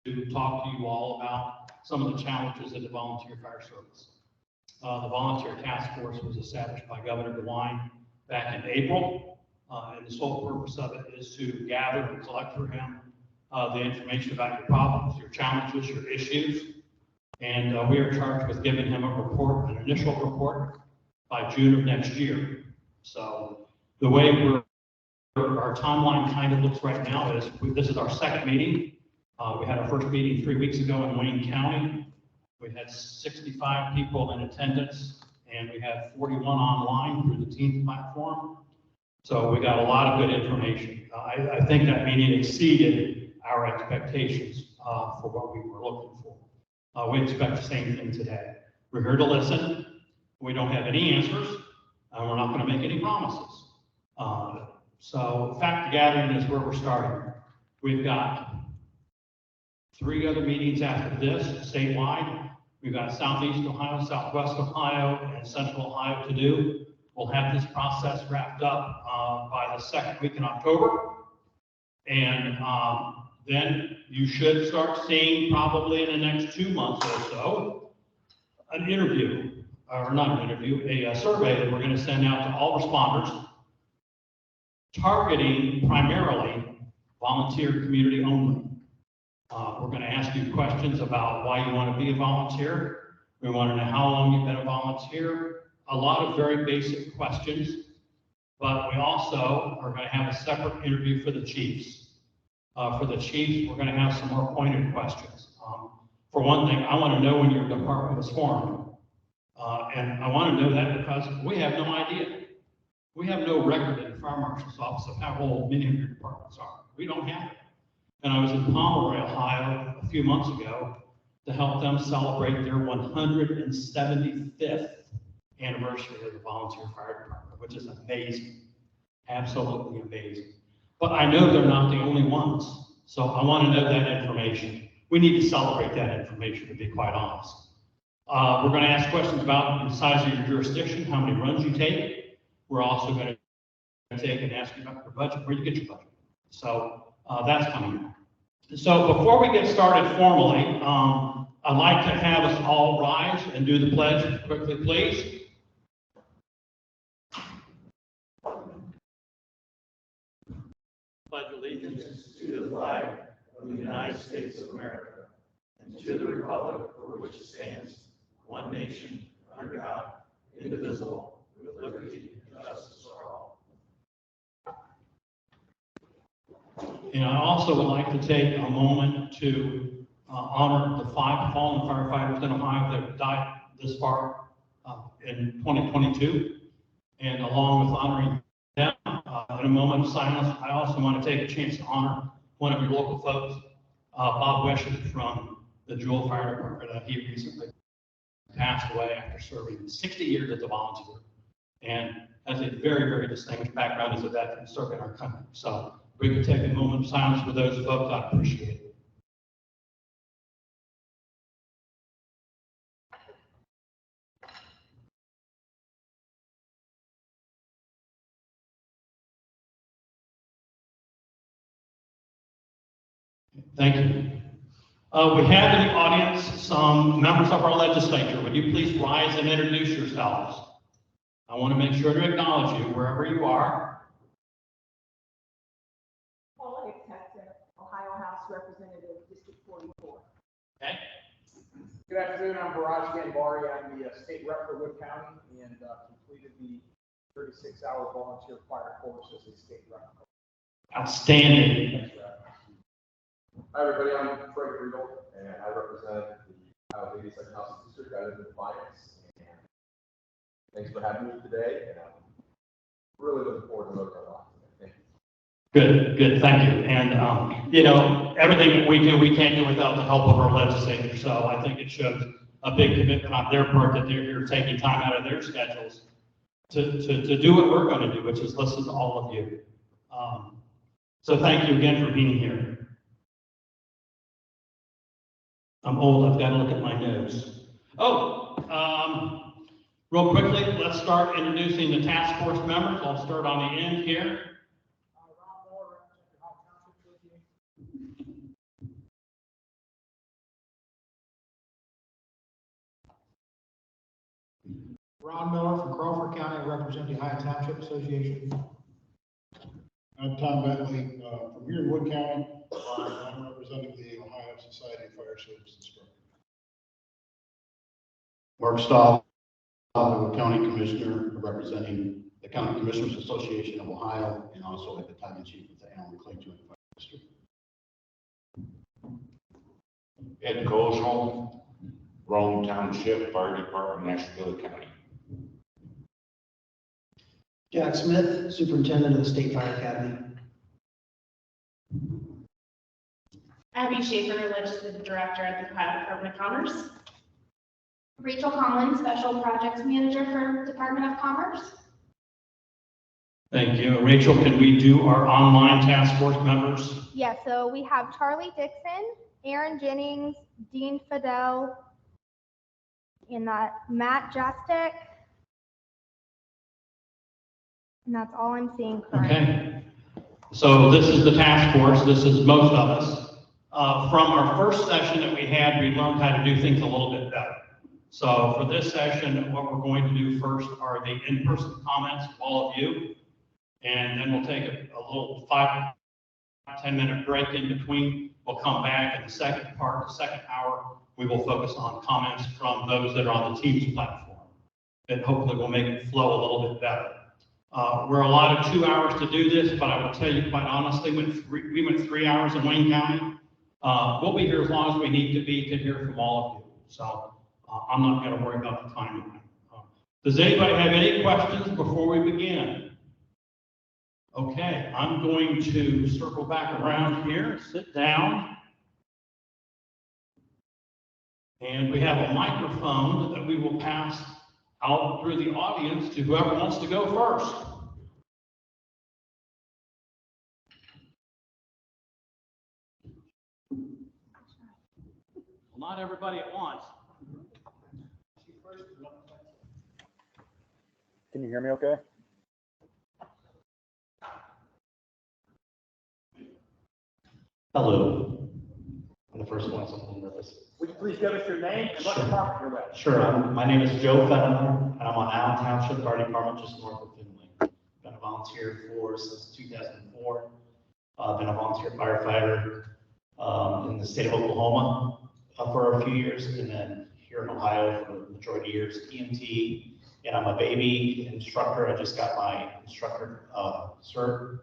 to talk to you all about some of the challenges of the volunteer fire service. The volunteer task force was established by Governor DeWine back in April, and the sole purpose of it is to gather and collect for him the information about your problems, your challenges, your issues, and we are charged with giving him a report, an initial report, by June of next year. So the way our timeline kind of looks right now is this is our second meeting. We had our first meeting 3 weeks ago in Wayne County. We had 65 people in attendance, and we had 41 online through the Teams platform. So we got a lot of good information. I think that meeting exceeded our expectations for what we were looking for. We expect the same thing today. We're here to listen. We don't have any answers, and we're not going to make any promises. So fact gathering is where we're starting. We've got 3 other meetings after this, statewide. We've got Southeast Ohio, Southwest Ohio, and Central Ohio to do. We'll have this process wrapped up by the second week in October. And then you should start seeing, probably in the next 2 months or so, an interview, or not an interview, a survey that we're going to send out to all responders, targeting primarily volunteer community only. We're going to ask you questions about why you want to be a volunteer. We want to know how long you've been a volunteer. A lot of very basic questions, but we also are going to have a separate interview for the chiefs. For the chiefs, we're going to have some more pointed questions. For one thing, I want to know when your department was formed. And I want to know that because we have no idea. We have no record in the Fire Marshal's office of how old many of your departments are. We don't have it. And I was in Pomeroy, Ohio a few months ago to help them celebrate their 175th anniversary of the Volunteer Fire Department, which is amazing, absolutely amazing. But I know they're not the only ones, so I want to know that information. We need to celebrate that information, to be quite honest. We're going to ask questions about the size of your jurisdiction, how many runs you take. We're also going to take and ask you about your budget, where you get your budget. So that's coming. So before we get started formally, I'd like to have us all rise and do the pledge quickly, please. Pledge allegiance to the flag of the United States of America and to the republic for which it stands, one nation, under God, indivisible, with liberty and justice for all. And I also would like to take a moment to honor the 5 fallen firefighters in Ohio that died this far in 2022. And along with honoring them, in a moment of silence, I also want to take a chance to honor one of your local folks, Bob Wesham from the Jewel Fire Department. He recently passed away after serving 60 years as a volunteer and has a very, very distinguished background as a veteran serving our country. So if we could take a moment of silence for those folks, I'd appreciate it. Thank you. We have in the audience some members of our legislature. Would you please rise and introduce yourselves? I want to make sure to acknowledge you wherever you are. Paul, Ohio House Representative, District 44. Okay. Good afternoon. I'm Baraj Gambari. I'm the state rep for Wood County and completed the 36-hour volunteer fire course as a state rep. Outstanding. Hi everybody, I'm Frank Riegel, and I represent the Ohio Ladies Second House District. I live in Defiance, and thanks for having me today, and I'm really looking forward to learning a lot today. Thank you. Good, thank you. And, you know, everything that we do, we can't do without the help of our legislators. So I think it shows a big commitment on their part that they're taking time out of their schedules to do what we're going to do, which is listen to all of you. So thank you again for being here. I'm old, I've got to look at my nose. Real quickly, let's start introducing the task force members. I'll start on the end here. Ron Miller from Crawford County, representing the Ohio Township Association. I'm Tom Bentley, from here in Wood County. I'm representing the Ohio Society of Fire Service Instructors. Mark Stahl, Wood County Commissioner, representing the County Commissioners Association of Ohio, and also at the time in chief of the Allen Clay Joint Fire District. Ed Kozel, Rome Township Fire Department, Nashville County. Jack Smith, Superintendent of the State Fire Academy. Abby Schaefer, Legislative Director at the Ohio Department of Commerce. Rachel Conklin, Special Projects Manager for Department of Commerce. Thank you. Rachel, can we do our online task force members? Yeah, so we have Charlie Dixon, Aaron Jennings, Dean Fidel, and Matt Jastek. And that's all I'm seeing currently. Okay. So this is the task force. This is most of us. From our first session that we had, we learned how to do things a little bit better. So for this session, what we're going to do first are the in-person comments from all of you. And then we'll take a little 5-10 minute break in between. We'll come back in the second part, the second hour, we will focus on comments from those that are on the Teams platform. And hopefully we'll make it flow a little bit better. We're allotted 2 hours to do this, but I will tell you quite honestly, we went 3 hours in Wayne County. We'll be here as long as we need to be to hear from all of you. So I'm not going to worry about the timing. Does anybody have any questions before we begin? Okay, I'm going to circle back around here, sit down. And we have a microphone that we will pass out through the audience to whoever wants to go first. Well, not everybody at once. Can you hear me okay? Hello. I'm the first one, so I'm a little nervous. Would you please give us your name and what department you're with? Sure. My name is Joe Fenneman, and I'm on Allen Township Fire Department, just north of Finley. Been a volunteer since 2004. Been a volunteer firefighter in the state of Oklahoma for a few years, and then here in Ohio for the majority of years, EMT. And I'm a baby instructor. I just got my instructor cert.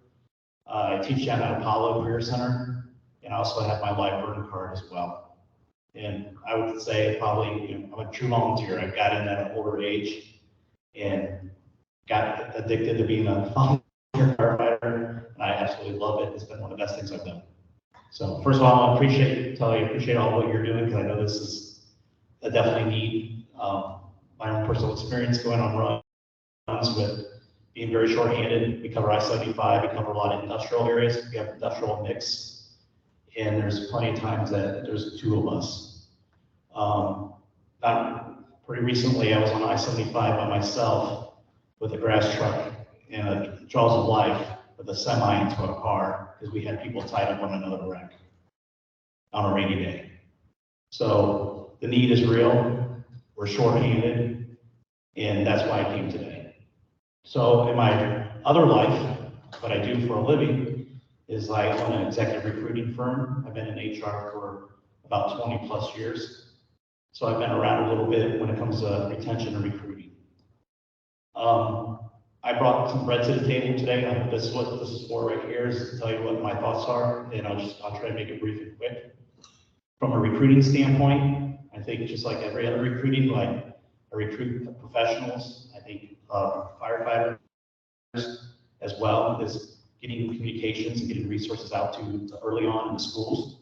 I teach down at Apollo Career Center, and I also have my live burn card as well. And I would say probably, I'm a true volunteer. I got in at an older age and got addicted to being a volunteer firefighter, and I absolutely love it. It's been one of the best things I've done. So first of all, I appreciate all what you're doing, because I know this is a definitely need. My own personal experience going on runs with being very short-handed. We cover I-75, we cover a lot of industrial areas. We have industrial mix, and there's plenty of times that there's two of us. Pretty recently, I was on I-75 by myself with a grass truck and a jaws of life with a semi into a car, because we had people tied up on another wreck on a rainy day. So the need is real. We're short-handed, and that's why I came today. So in my other life, what I do for a living is I own an executive recruiting firm. I've been in HR for about 20 plus years. So I've been around a little bit when it comes to retention and recruiting. I brought some bread to the table today. I hope this is what this is for right here, is to tell you what my thoughts are, and I'll try to make it brief and quick. From a recruiting standpoint, I think just like every other recruiting, like I recruit professionals, I think firefighters as well, is getting communications and getting resources out to early on in the schools.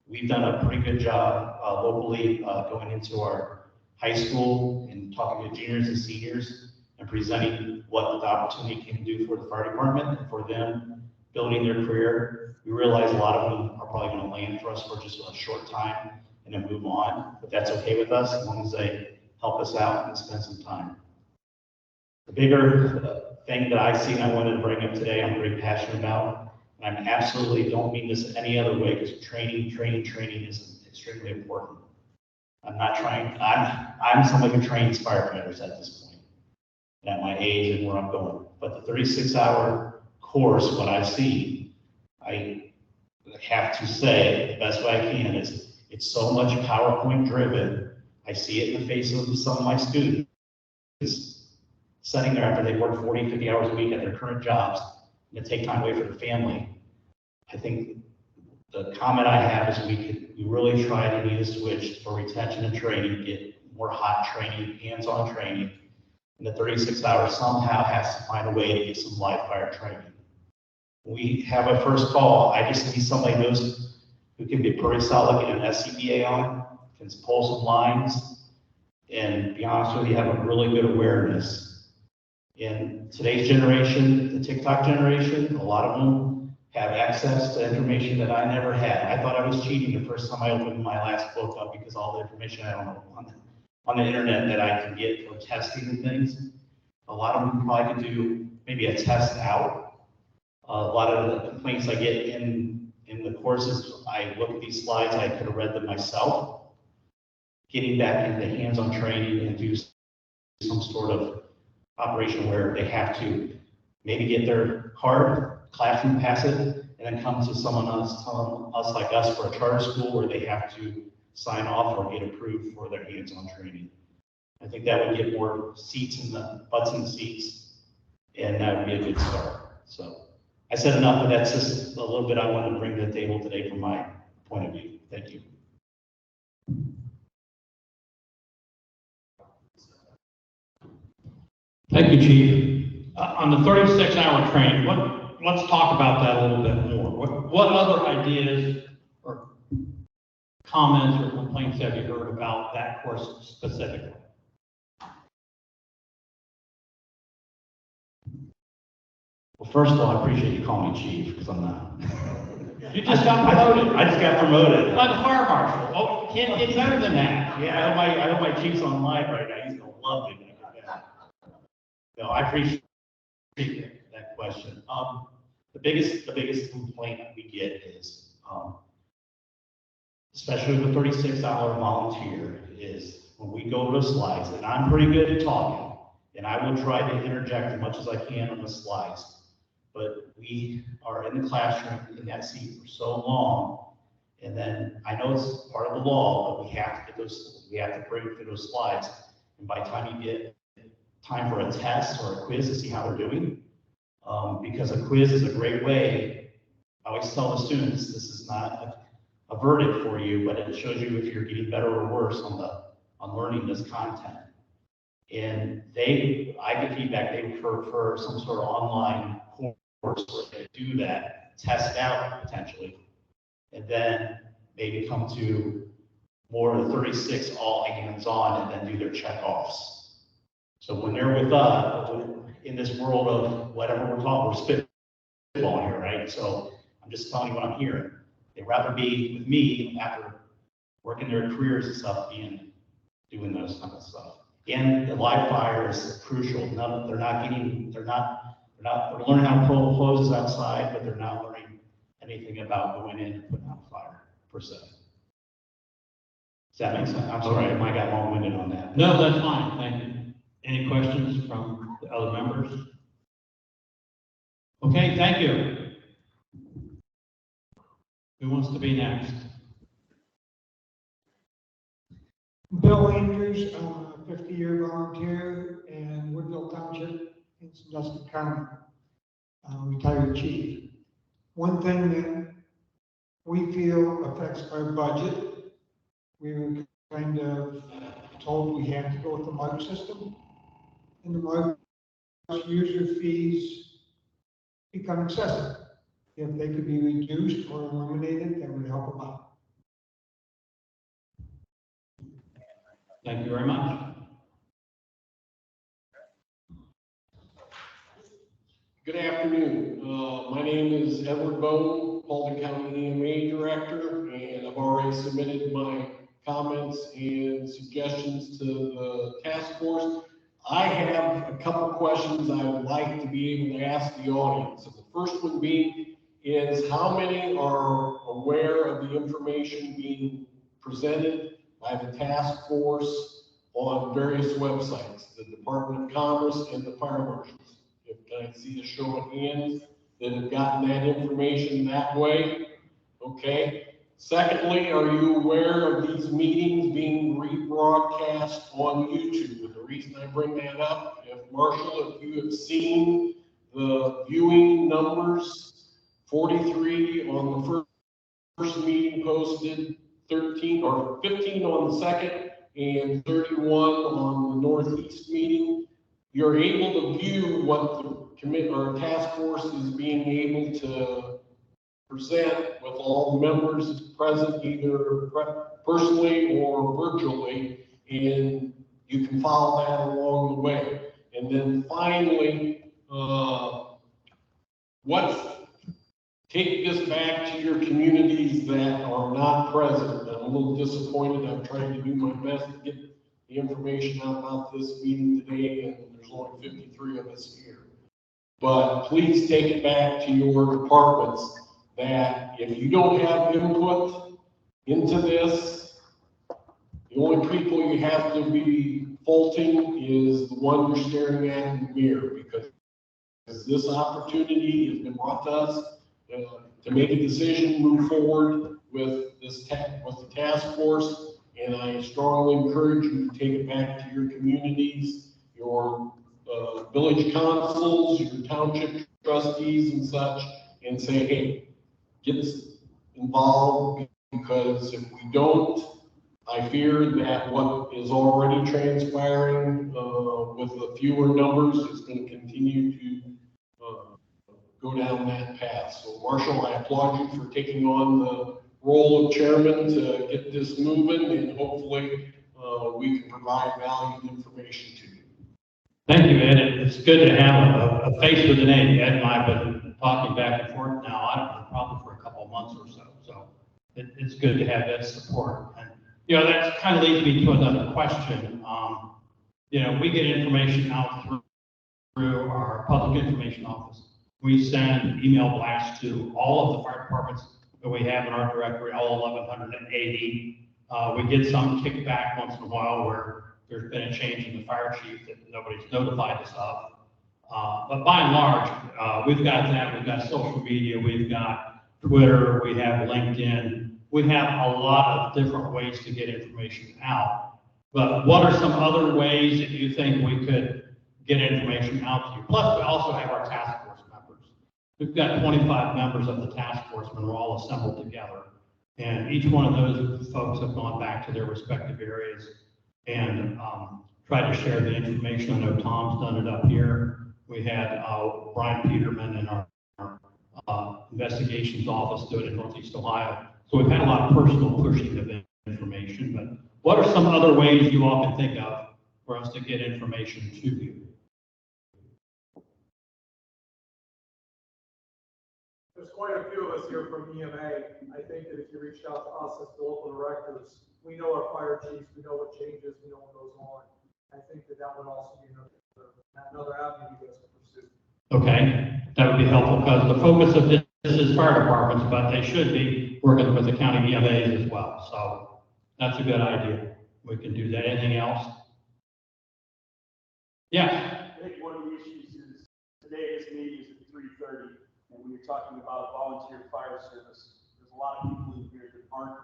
We've done a pretty good job locally going into our high school and talking to juniors and seniors and presenting what the opportunity can do for the fire department and for them building their career. We realize a lot of them are probably going to land for us for just a short time and then move on, but that's okay with us as long as they help us out and spend some time. The bigger thing that I see and I wanted to bring up today, I'm very passionate about, and I absolutely don't mean this any other way, because training is extremely important. I'm not trying, I'm somebody who trains firefighters at this point. and at my age and where I'm going. But the 36-hour course, what I see, I have to say the best way I can is it's so much PowerPoint driven. I see it in the face of some of my students sitting there after they work 40, 50 hours a week at their current jobs and to take time away for their family. I think the comment I have is we really try to need a switch for retention and training, get more hot training, hands-on training. And the 36 hours somehow has to find a way to get some live fire training. When we have a first call, I just need somebody who can be pretty solid, get an SCBA on, can pull some lines, and be honest with you, have a really good awareness. In today's generation, the TikTok generation, a lot of them have access to information that I never had. I thought I was cheating the first time I opened my last book up because all the information I don't know on the internet that I can get for testing and things. A lot of them probably could do maybe a test out. A lot of the complaints I get in the courses, I look at these slides, I could have read them myself. Getting back into hands-on training and do some sort of operation where they have to maybe get their card, classroom pass it, and then come to someone else, telling us like us for a charter school where they have to sign off or get approved for their hands-on training. I think that would get more seats in the butts in the seats, and that would be a good start. So I said enough, but that's just a little bit I wanted to bring to the table today from my point of view. Thank you. Thank you, Chief. On the 36-hour training, let's talk about that a little bit more. What other ideas or comments or complaints have you heard about that course specifically? Well, first of all, I appreciate you calling me Chief, because I'm not. You just got promoted. I just got promoted. By the fire marshal. Oh, can't get better than that. Yeah, I hope my Chief's on live right now. He's gonna love me when I get back. No, I appreciate that question. The biggest complaint that we get is, especially with 36-hour volunteer, is when we go to slides, and I'm pretty good at talking, and I will try to interject as much as I can on the slides. But we are in the classroom in that seat for so long, and then I know it's part of the law, but we have to bring through those slides. And by the time you get time for a test or a quiz to see how they're doing, because a quiz is a great way. I always tell the students, this is not a verdict for you, but it shows you if you're getting better or worse on learning this content. And I get feedback they prefer some sort of online course where they do that, test out potentially, and then maybe come to more of the 36 all hands on and then do their checkoffs. So when they're with us, in this world of whatever we're talking, we're spitballing here, right? So I'm just telling you what I'm hearing. They'd rather be with me after working their careers and stuff, doing those kind of stuff. And the live fire is crucial. They're learning how to pull hoses outside, but they're not learning anything about going in and putting out fire per se. Does that make sense? I'm sorry, I might got long-winded on that. No, that's fine. Thank you. Any questions from the other members? Okay, thank you. Who wants to be next? Bill Andrews, I'm a 50-year volunteer in Woodville Township in Sandusky County, retired chief. One thing that we feel affects our budget, we were kind of told we had to go with the mug system, and the mug user fees become excessive. If they could be reduced or eliminated, that would help a lot. Thank you very much. Good afternoon. My name is Edward Bone, Paulding County EMA Director, and I've already submitted my comments and suggestions to the task force. I have a couple questions I would like to be able to ask the audience. And the first one being is how many are aware of the information being presented by the task force on various websites, the Department of Commerce and the fire marshals. If can I see a show of hands that have gotten that information that way? Okay. Secondly, are you aware of these meetings being rebroadcast on YouTube? And the reason I bring that up, if Marshall, if you have seen the viewing numbers, 43 on the first meeting posted, 13 or 15 on the second, and 31 on the Northeast meeting, you're able to view what the commit or task force is being able to present with all the members present, either personally or virtually, and you can follow that along the way. And then finally, take this back to your communities that are not present. I'm a little disappointed. I'm trying to do my best to get the information out about this meeting today, and there's only 53 of us here. But please take it back to your departments that if you don't have input into this, the only people you have to be faulting is the one you're staring at in the mirror, because this opportunity has been brought to us to make a decision, move forward with this with the task force, and I strongly encourage you to take it back to your communities, your village councils, your township trustees and such, and say, hey, get involved, because if we don't, I fear that what is already transpiring with the fewer numbers is going to continue to go down that path. So Marshall, I applaud you for taking on the role of chairman to get this moving, and hopefully we can provide valuable information to you. Thank you, Ed. It's good to have a face with a name. Ed and I have been talking back and forth now, I don't know, probably for a couple of months or so. So it's good to have Ed's support. And, you know, that kind of leads me to another question. You know, we get information out through our public information office. We send email blasts to all of the fire departments that we have in our directory, all 1,180. We get some kickback once in a while where there's been a change in the fire chief that nobody's notified us of. But by and large, we've got that. We've got social media. We've got Twitter. We have LinkedIn. We have a lot of different ways to get information out. But what are some other ways that you think we could get information out to you? Plus, we also have our task force members. We've got 25 members of the task force when we're all assembled together. And each one of those folks have gone back to their respective areas and tried to share the information. I know Tom's done it up here. We had Brian Peterman in our investigations office do it in Northeast Ohio. So we've had a lot of personal pushing of information. But what are some other ways you all can think of for us to get information to you? There's quite a few of us here from EMA. I think that if you reached out to us as the local directors, we know our fire chiefs, we know what changes, we know what goes on. I think that would also be another avenue you guys can pursue. Okay, that would be helpful, because the focus of this is fire departments, but they should be working with the county EMAs as well. So that's a good idea. We can do that. Anything else? Yeah. I think one of the issues is today this meeting is at 3:30, and when you're talking about a volunteer fire service, there's a lot of people in here that aren't.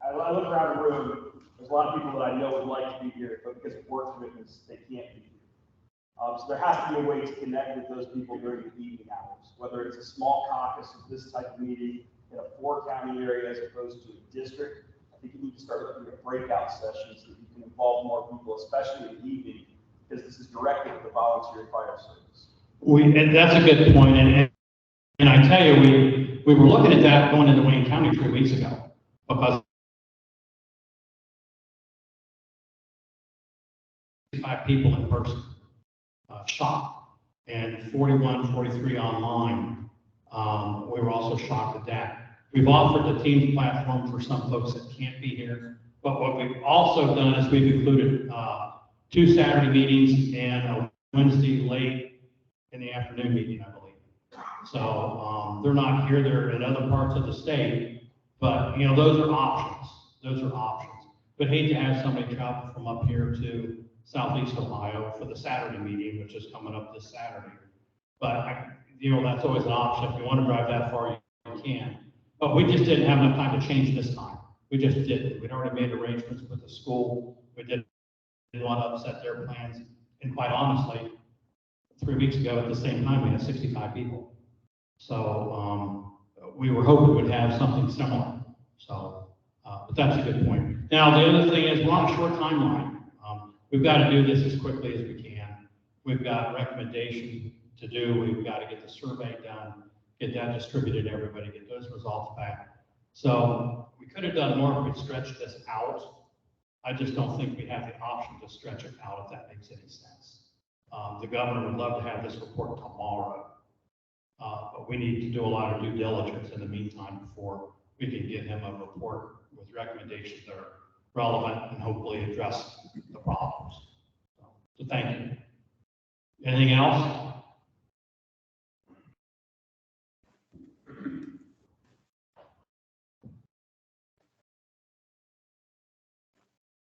I look around the room, there's a lot of people that I know would like to be here, but because of work commitments, they can't be here. So there has to be a way to connect with those people during the evening hours, whether it's a small caucus of this type of meeting in a 4-county area as opposed to a district. I think you need to start looking at breakout sessions so that you can involve more people, especially in the evening, because this is directed at the volunteer fire service. And that's a good point. And I tell you, we were looking at that going into Wayne County 3 weeks ago, because 5 people in person shot, and 41, 43 online. We were also shocked at that. We've offered the Teams platform for some folks that can't be here, but what we've also done is we've included 2 Saturday meetings and a Wednesday late in the afternoon meeting, I believe. So they're not here, they're in other parts of the state, but you know, those are options. Those are options. but hate to have somebody travel from up here to Southeast Ohio for the Saturday meeting, which is coming up this Saturday. But that's always an option. If you want to drive that far, you can. But we just didn't have enough time to change this time. We just didn't. We'd already made arrangements with the school. We didn't want to upset their plans. And quite honestly, 3 weeks ago at the same time, we had 65 people. So we were hoping we'd have something similar. So, but that's a good point. Now, the other thing is we're on a short timeline. We've got to do this as quickly as we can. We've got recommendations to do. We've got to get the survey done, get that distributed to everybody, get those results back. So we could have done more if we'd stretched this out. I just don't think we have the option to stretch it out, if that makes any sense. The governor would love to have this report tomorrow, but we need to do a lot of due diligence in the meantime before we can give him a report with recommendations that are relevant and hopefully address the problems. So thank you. Anything else?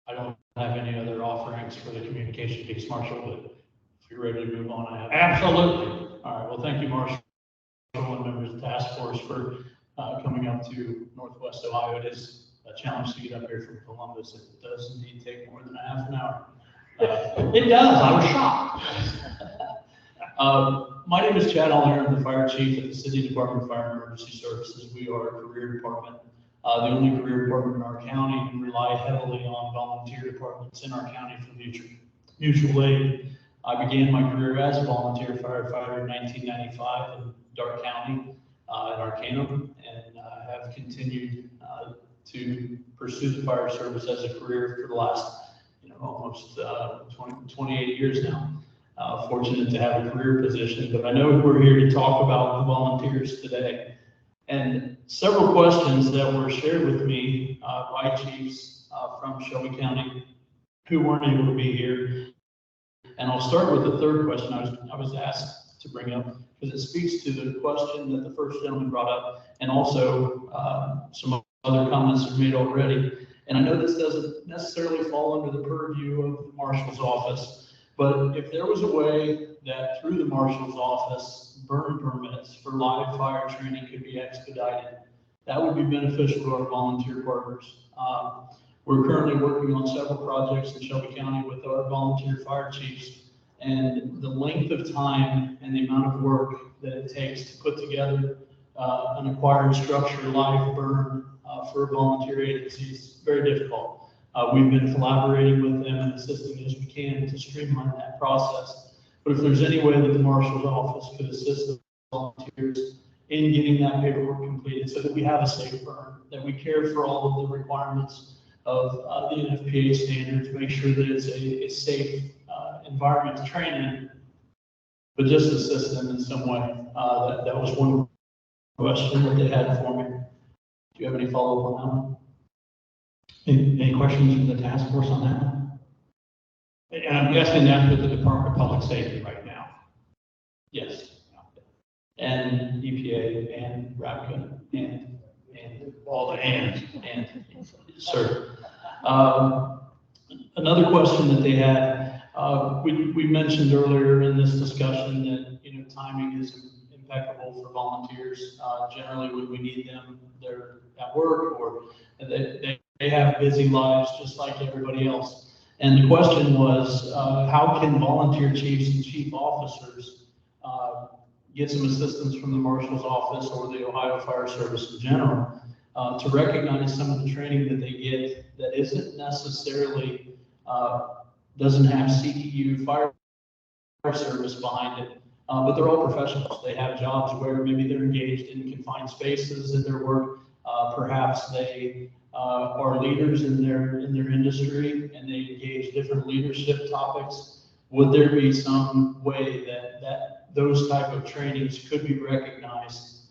I don't have any other offerings for the communication piece, Marshall, but if you're ready to move on, I have. Absolutely. All right, well, thank you, Marshall, and members of the task force for coming up to Northwest Ohio. It is a challenge to get up here from Columbus. It does indeed take more than a half an hour. It does, I was shocked. My name is Chad Allner. I'm the fire chief at the City Department of Fire and Emergency Services. We are a career department, the only career department in our county, and rely heavily on volunteer departments in our county for mutual aid. I began my career as a volunteer firefighter in 1995 in Darke County at Arcanum, and have continued to pursue the fire service as a career for the last almost 28 years now. Fortunate to have a career position, but I know we're here to talk about the volunteers today. And several questions that were shared with me by chiefs from Shelby County who weren't able to be here. And I'll start with the third question I was asked to bring up, because it speaks to the question that the first gentleman brought up, and also some other comments were made already. And I know this doesn't necessarily fall under the purview of the Marshal's office, but if there was a way that through the Marshal's office, burn permits for live fire training could be expedited, that would be beneficial to our volunteer partners. We're currently working on several projects in Shelby County with our volunteer fire chiefs, and the length of time and the amount of work that it takes to put together an acquired structure live burn for a volunteer agency is very difficult. We've been collaborating with them and assisting as we can to streamline that process. But if there's any way that the Marshal's office could assist the volunteers in getting that paperwork completed so that we have a safe burn, that we care for all of the requirements of the NFPA standards, make sure that it's a safe environment to train in, but just assist them in some way. That was one question that they had for me. Do you have any follow-up on that one? Any questions from the task force on that one? And I'm guessing that's with the Department of Public Safety right now. Yes. And EPA and RAPCA and all the ands. And sir. Another question that they had, we mentioned earlier in this discussion that timing is impeccable for volunteers. Generally, when we need them, they're at work or they have busy lives just like everybody else. And the question was, how can volunteer chiefs and chief officers get some assistance from the Marshal's office or the Ohio Fire Service in general to recognize some of the training that they get that isn't necessarily, doesn't have CEU fire service behind it, but they're all professionals. They have jobs where maybe they're engaged in confined spaces in their work. Perhaps they are leaders in their industry and they engage different leadership topics. Would there be some way that those type of trainings could be recognized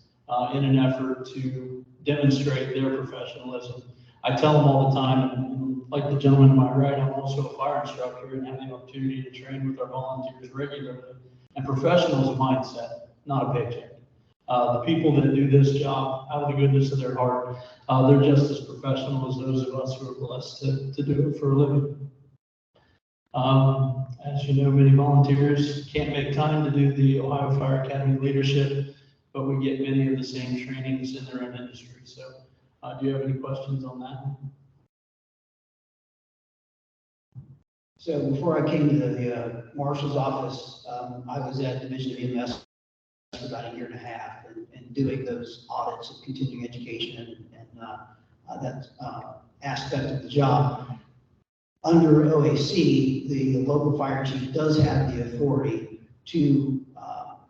in an effort to demonstrate their professionalism? I tell them all the time, and like the gentleman to my right, I'm also a fire instructor and have the opportunity to train with our volunteers regularly. And professional is a mindset, not a paycheck. The people that do this job, out of the goodness of their heart, they're just as professional as those of us who are blessed to do it for a living. As you know, many volunteers can't make time to do the Ohio Fire Academy leadership, but we get many of the same trainings in their own industry. So do you have any questions on that? So before I came to the Marshal's office, I was at Division of EMS for about a year and a half and doing those audits of continuing education and that aspect of the job. Under OAC, the local fire chief does have the authority to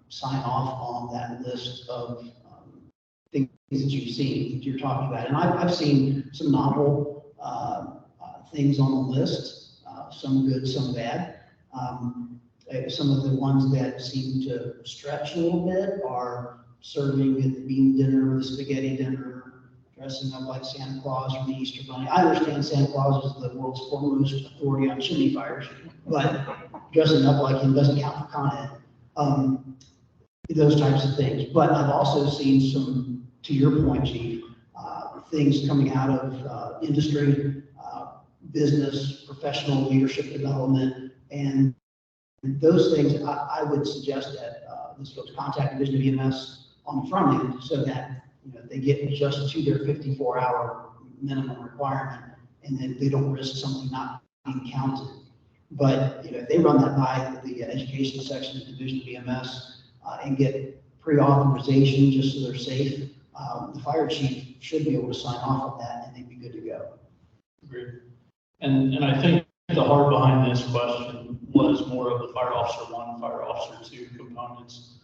sign off on that list of things that you've seen, that you're talking about. And I've seen some novel things on the list, some good, some bad. Some of the ones that seem to stretch a little bit are serving at the bean dinner, the spaghetti dinner, dressing up like Santa Claus or the Easter Bunny. I understand Santa Claus is the world's foremost authority on chimney fires, but dressing up like him doesn't count for Con Ed. Those types of things. But I've also seen some, to your point, Chief, things coming out of industry, business, professional leadership development, and those things. I would suggest that this folks contact Division of EMS on the front end so that they get just to their 54-hour minimum requirement, and then they don't risk something not being counted. But if they run that by the education section of Division of EMS and get pre-authorization just so they're safe, the fire chief should be able to sign off on that, and they'd be good to go. Agreed. And I think the heart behind this question was more of the fire officer 1, fire officer 2 components,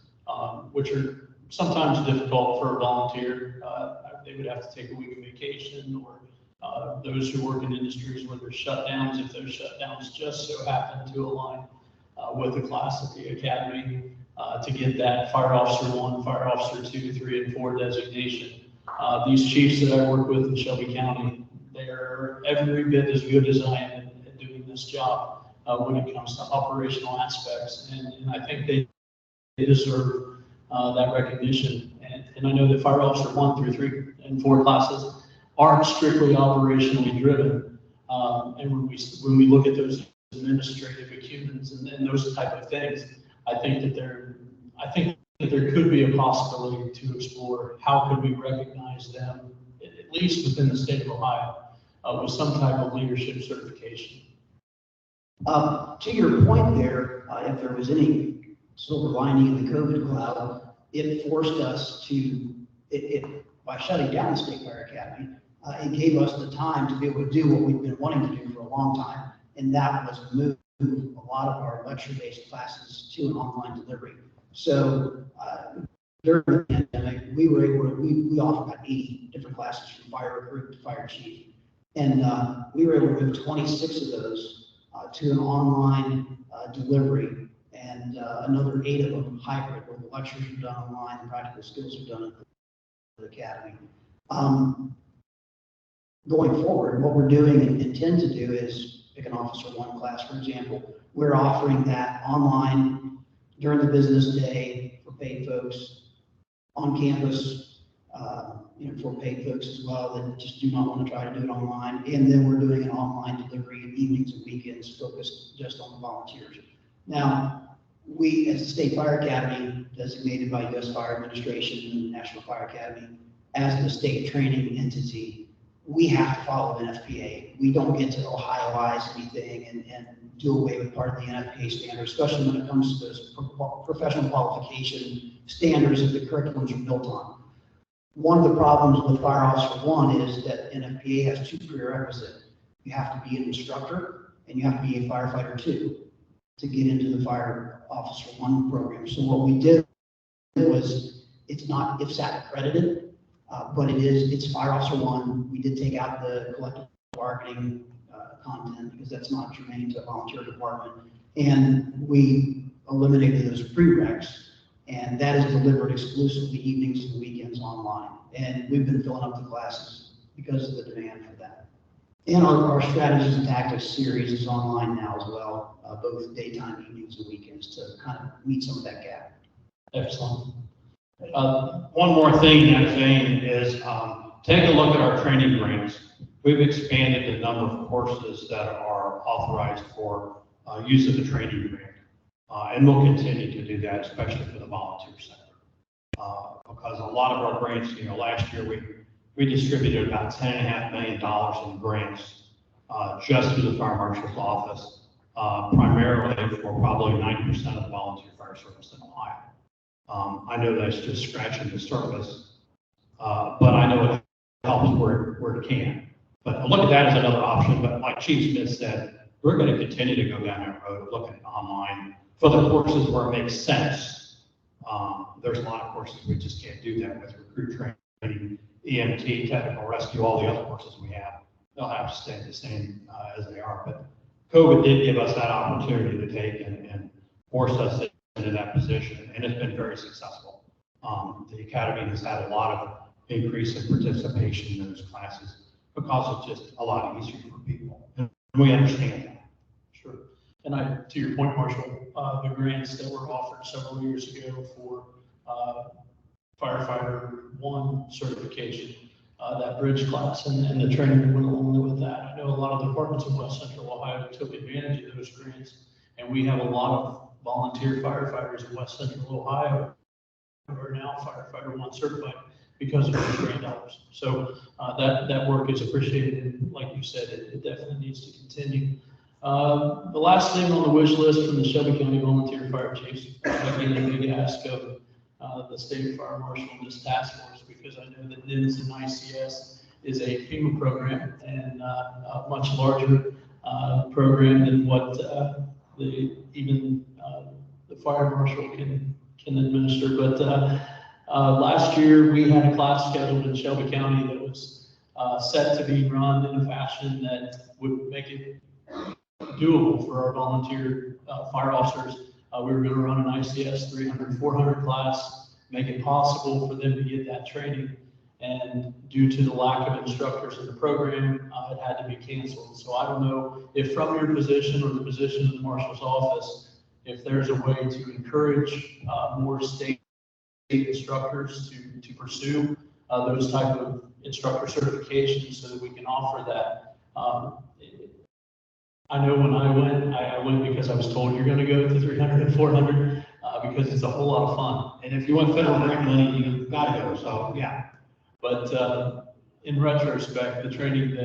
which are sometimes difficult for a volunteer. They would have to take a week of vacation, or those who work in industries where there's shutdowns, if those shutdowns just so happen to align with the class at the academy, to get that fire officer 1, fire officer 2, 3, and 4 designation. These chiefs that I work with in Shelby County, they're every bit as good as I am at doing this job when it comes to operational aspects, and I think they deserve that recognition. And I know that fire officer 1 through 3 and 4 classes aren't strictly operationally driven. And when we look at those administrative acumens and those type of things, I think that there could be a possibility to explore how could we recognize them, at least within the state of Ohio, with some type of leadership certification. To your point there, if there was any silver lining in the COVID cloud, it forced us to, by shutting down the State Fire Academy, it gave us the time to be able to do what we've been wanting to do for a long time, and that was move a lot of our lecture-based classes to an online delivery. So during the pandemic, we were able to, we offered about 80 different classes from fire recruit to fire chief, and we were able to move 26 of those to an online delivery, and another 8 of them hybrid, where the lectures are done online, the practical skills are done at the academy. Going forward, what we're doing and intend to do is pick an officer 1 class, for example. We're offering that online during the business day for paid folks, on campus, for paid folks as well that just do not want to try to do it online. And then we're doing an online delivery in evenings and weekends focused just on the volunteers. Now, we, as the State Fire Academy, designated by U.S. Fire Administration and the National Fire Academy, as the state training entity, we have to follow the NFPA. We don't get to Ohioize anything and do away with part of the NFPA standards, especially when it comes to those professional qualification standards that the curriculums are built on. One of the problems with Fire Officer 1 is that NFPA has 2 prerequisites. You have to be an instructor and you have to be a firefighter 2 to get into the Fire Officer 1 program. So what we did was, it's not IFSAT accredited, but it's Fire Officer 1. We did take out the collective bargaining content because that's not germane to a volunteer department. And we eliminated those prereqs, and that is delivered exclusively evenings and weekends online. And we've been filling up the classes because of the demand for that. And our strategies and tactics series is online now as well, both daytime, evenings, and weekends, to kind of meet some of that gap. Excellent. One more thing in that vein is, take a look at our training grants. We've expanded the number of courses that are authorized for use of the training grant. And we'll continue to do that, especially for the volunteer sector. Because a lot of our grants, last year we distributed about $10.5 million in grants just through the fire marshal's office, primarily for probably 90% of the volunteer fire service in Ohio. I know that's just scratching the surface, but I know it helps where it can. But look at that as another option. But like Chief Smith said, we're going to continue to go down that road, looking at online for the courses where it makes sense. There's a lot of courses we just can't do that with recruit training, EMT, technical rescue, all the other courses we have. They'll have to stay the same as they are. But COVID did give us that opportunity to take and force us into that position, and it's been very successful. The Academy has had a lot of increase in participation in those classes because it's just a lot easier for people. And we understand that. Sure. And to your point, Marshal, the grants that were offered several years ago for firefighter 1 certification, that bridge class and the training that went along with that. I know a lot of departments in West Central Ohio took advantage of those grants, and we have a lot of volunteer firefighters in West Central Ohio who are now firefighter 1 certified because of those grant dollars. So that work is appreciated, and like you said, it definitely needs to continue. The last thing on the wish list from the Shelby County Volunteer Fire Chiefs, again, a big ask of the State Fire Marshal and this task force, because I know that NIMS and ICS is a FEMA program and a much larger program than what the fire marshal can administer. But last year we had a class scheduled in Shelby County that was set to be run in a fashion that would make it doable for our volunteer fire officers. We were going to run an ICS 300-400 class, make it possible for them to get that training. And due to the lack of instructors in the program, it had to be canceled. So I don't know if from your position or the position of the Marshal's office, if there's a way to encourage more state instructors to pursue those type of instructor certifications so that we can offer that. I know when I went because I was told you're going to go to 300 and 400 because it's a whole lot of fun. And if you want federal grant money, you got to go. So yeah. But in retrospect, the training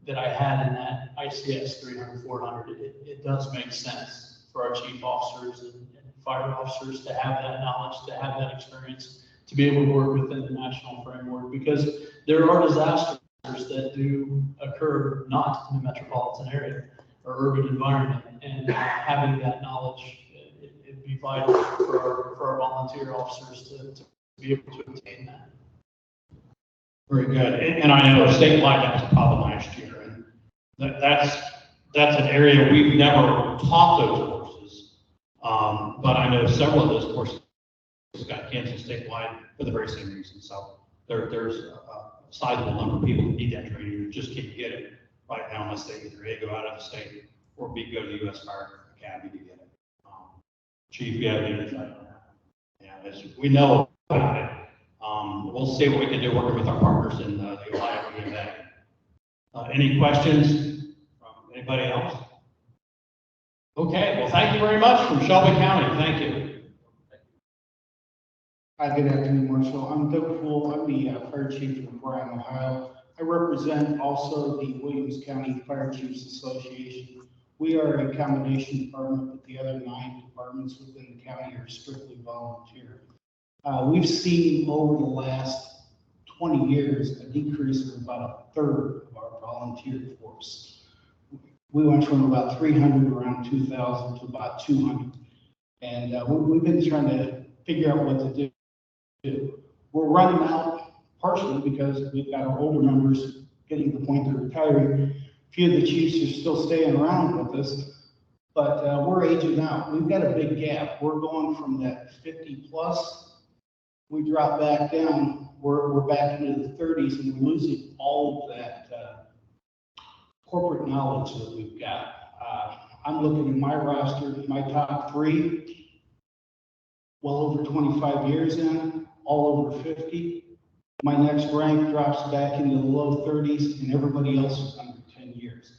that I had in that ICS 300, 400, it does make sense for our chief officers and fire officers to have that knowledge, to have that experience, to be able to work within the national framework, because there are disasters that do occur not in the metropolitan area or urban environment, and having that knowledge, it'd be vital for our volunteer officers to be able to obtain that. Very good. And I know statewide that was a problem last year, and that's an area we've never taught those courses. But I know several of those courses got canceled statewide for the very same reason. So there's a sizable number of people who need that training who just can't get it right now unless they either A, go out of the state, or B, go to the U.S. Fire Academy to get it. Chief, you have any insight on that? Yeah, as we know about it. We'll see what we can do working with our partners in the Ohio EMA. Any questions from anybody else? Okay, well, thank you very much from Shelby County. Thank you. Hi, good afternoon, Marshal. I'm Doug Poole. I'm the fire chief from Bryan, Ohio. I represent also the Williams County Fire Chiefs Association. We are a combination department, but the other 9 departments within the county are strictly volunteer. We've seen over the last 20 years a decrease of about 1/3 of our volunteer force. We went from about 300 around 2000 to about 200. And we've been trying to figure out what to do. We're running out partially because we've got our older members getting to the point they're retiring. A few of the chiefs are still staying around with us, but we're aging out. We've got a big gap. We're going from that 50 plus. We drop back down, we're back into the 30s, and we're losing all of that corporate knowledge that we've got. I'm looking at my roster, my top 3, well over 25 years in. all over 50. My next rank drops back into the low 30s, and everybody else is under 10 years.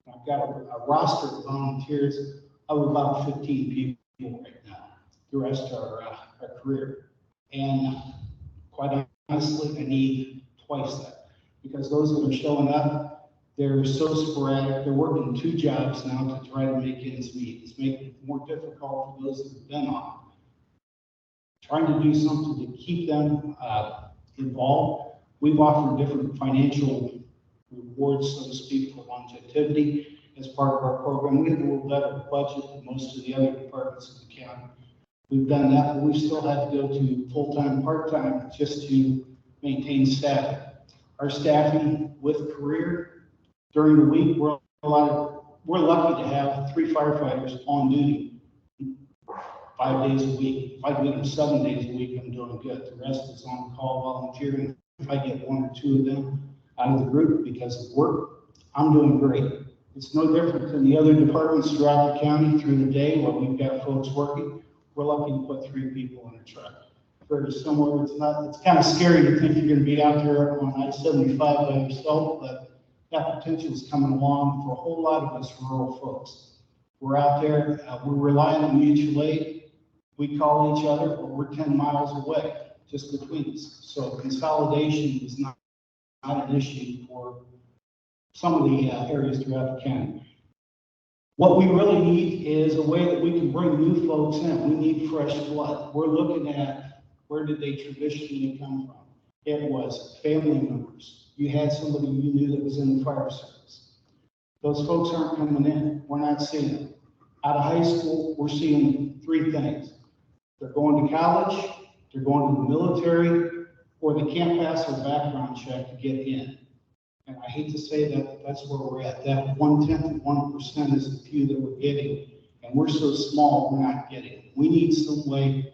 I've got a roster of volunteers of about 15 people right now. The rest are our career. And quite honestly, I need twice that, because those that are showing up, they're so sporadic. They're working 2 jobs now to try to make ends meet. It's making it more difficult for those that have been on. Trying to do something to keep them involved. We've offered different financial rewards, so to speak, for longevity as part of our program. We have a little better budget than most of the other departments in the county. We've done that, but we still have to go to full-time, part-time just to maintain staffing. Our staffing with career during the week, we're lucky to have 3 firefighters on duty 5 days a week. If I can get them 7 days a week, I'm doing good. The rest is on call volunteering. If I get 1 or 2 of them out of the group because of work, I'm doing great. It's no different than the other departments throughout the county through the day where we've got folks working. We're lucky to put 3 people in a truck. Very similar. It's kind of scary to think you're going to be out there on I-75 by yourself, but that potential is coming along for a whole lot of us rural folks. We're out there, we're relying on mutual aid. We call each other, but we're 10 miles away just between us. So consolidation is not an issue for some of the areas throughout the county. What we really need is a way that we can bring new folks in. We need fresh blood. We're looking at where did they traditionally come from. It was family members. You had somebody you knew that was in the fire service. Those folks aren't coming in. We're not seeing them. Out of high school, we're seeing 3 things. They're going to college, they're going to the military, or they can't pass their background check to get in. And I hate to say that, but that's where we're at. That 0.1% is the few that we're getting. And we're so small, we're not getting it. We need some way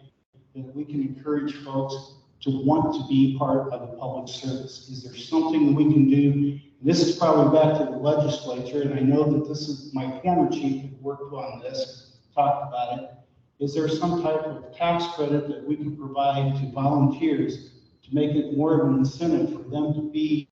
that we can encourage folks to want to be part of the public service. Is there something we can do? This is probably back to the legislature, and I know that this is my former chief who worked on this, talked about it. Is there some type of tax credit that we can provide to volunteers to make it more of an incentive for them to be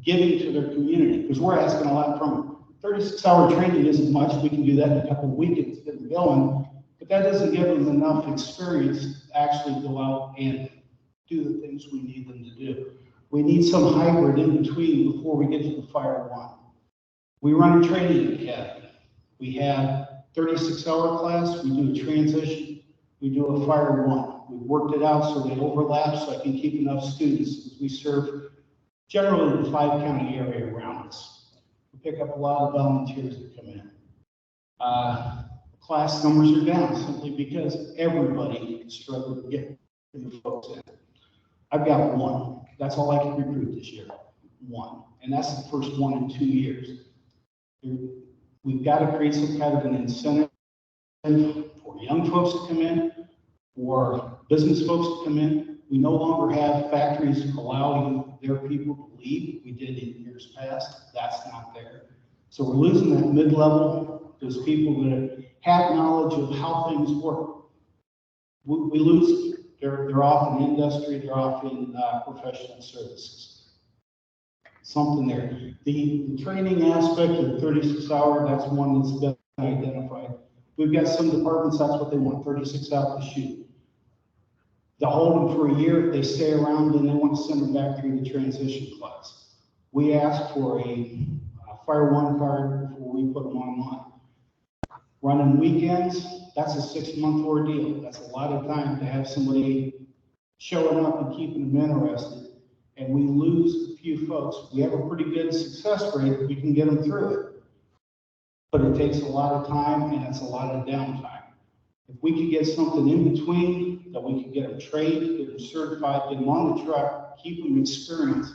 giving to their community? Because we're asking a lot from them. 36-hour training isn't much. We can do that in a couple of weekends, get them going, but that doesn't give them enough experience to actually go out and do the things we need them to do. We need some hybrid in between before we get to the Fire One. We run a training academy. We have 36-hour class. We do a transition. We do a Fire One. We've worked it out so they overlap so I can keep enough students. We serve generally the 5-county area around us. We pick up a lot of volunteers that come in. Class numbers are down simply because everybody is struggling to get new folks in. I've got 1. That's all I can recruit this year. 1. And that's the first 1 in 2 years. We've got to create some kind of an incentive for young folks to come in, for business folks to come in. We no longer have factories allowing their people to leave. We did in years past. That's not there. So we're losing that mid-level, those people that have knowledge of how things work. We lose them. They're off in industry, they're off in professional services. Something there. The training aspect of 36-hour, that's one that's been identified. We've got some departments, that's what they want, 36 hours to shoot. They'll hold them for a year, they stay around, and they want to send them back through the transition class. We ask for a Fire One card before we put them online. Running weekends, that's a 6-month ordeal. That's a lot of time to have somebody showing up and keeping them interested. And we lose a few folks. We have a pretty good success rate if we can get them through it. But it takes a lot of time and it's a lot of downtime. If we could get something in between, that we could get them trained, get them certified, get them on the truck, keep them experienced,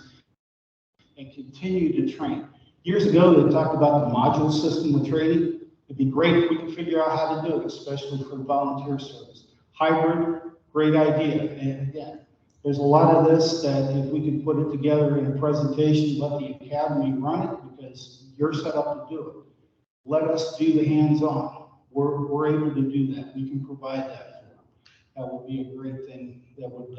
and continue to train. Years ago, they talked about the module system of training. It'd be great if we could figure out how to do it, especially for the volunteer service. Hybrid, great idea. And again, there's a lot of this that if we could put it together in a presentation, let the academy run it because you're set up to do it. Let us do the hands-on. We're able to do that. We can provide that for them. that would be a great thing that would,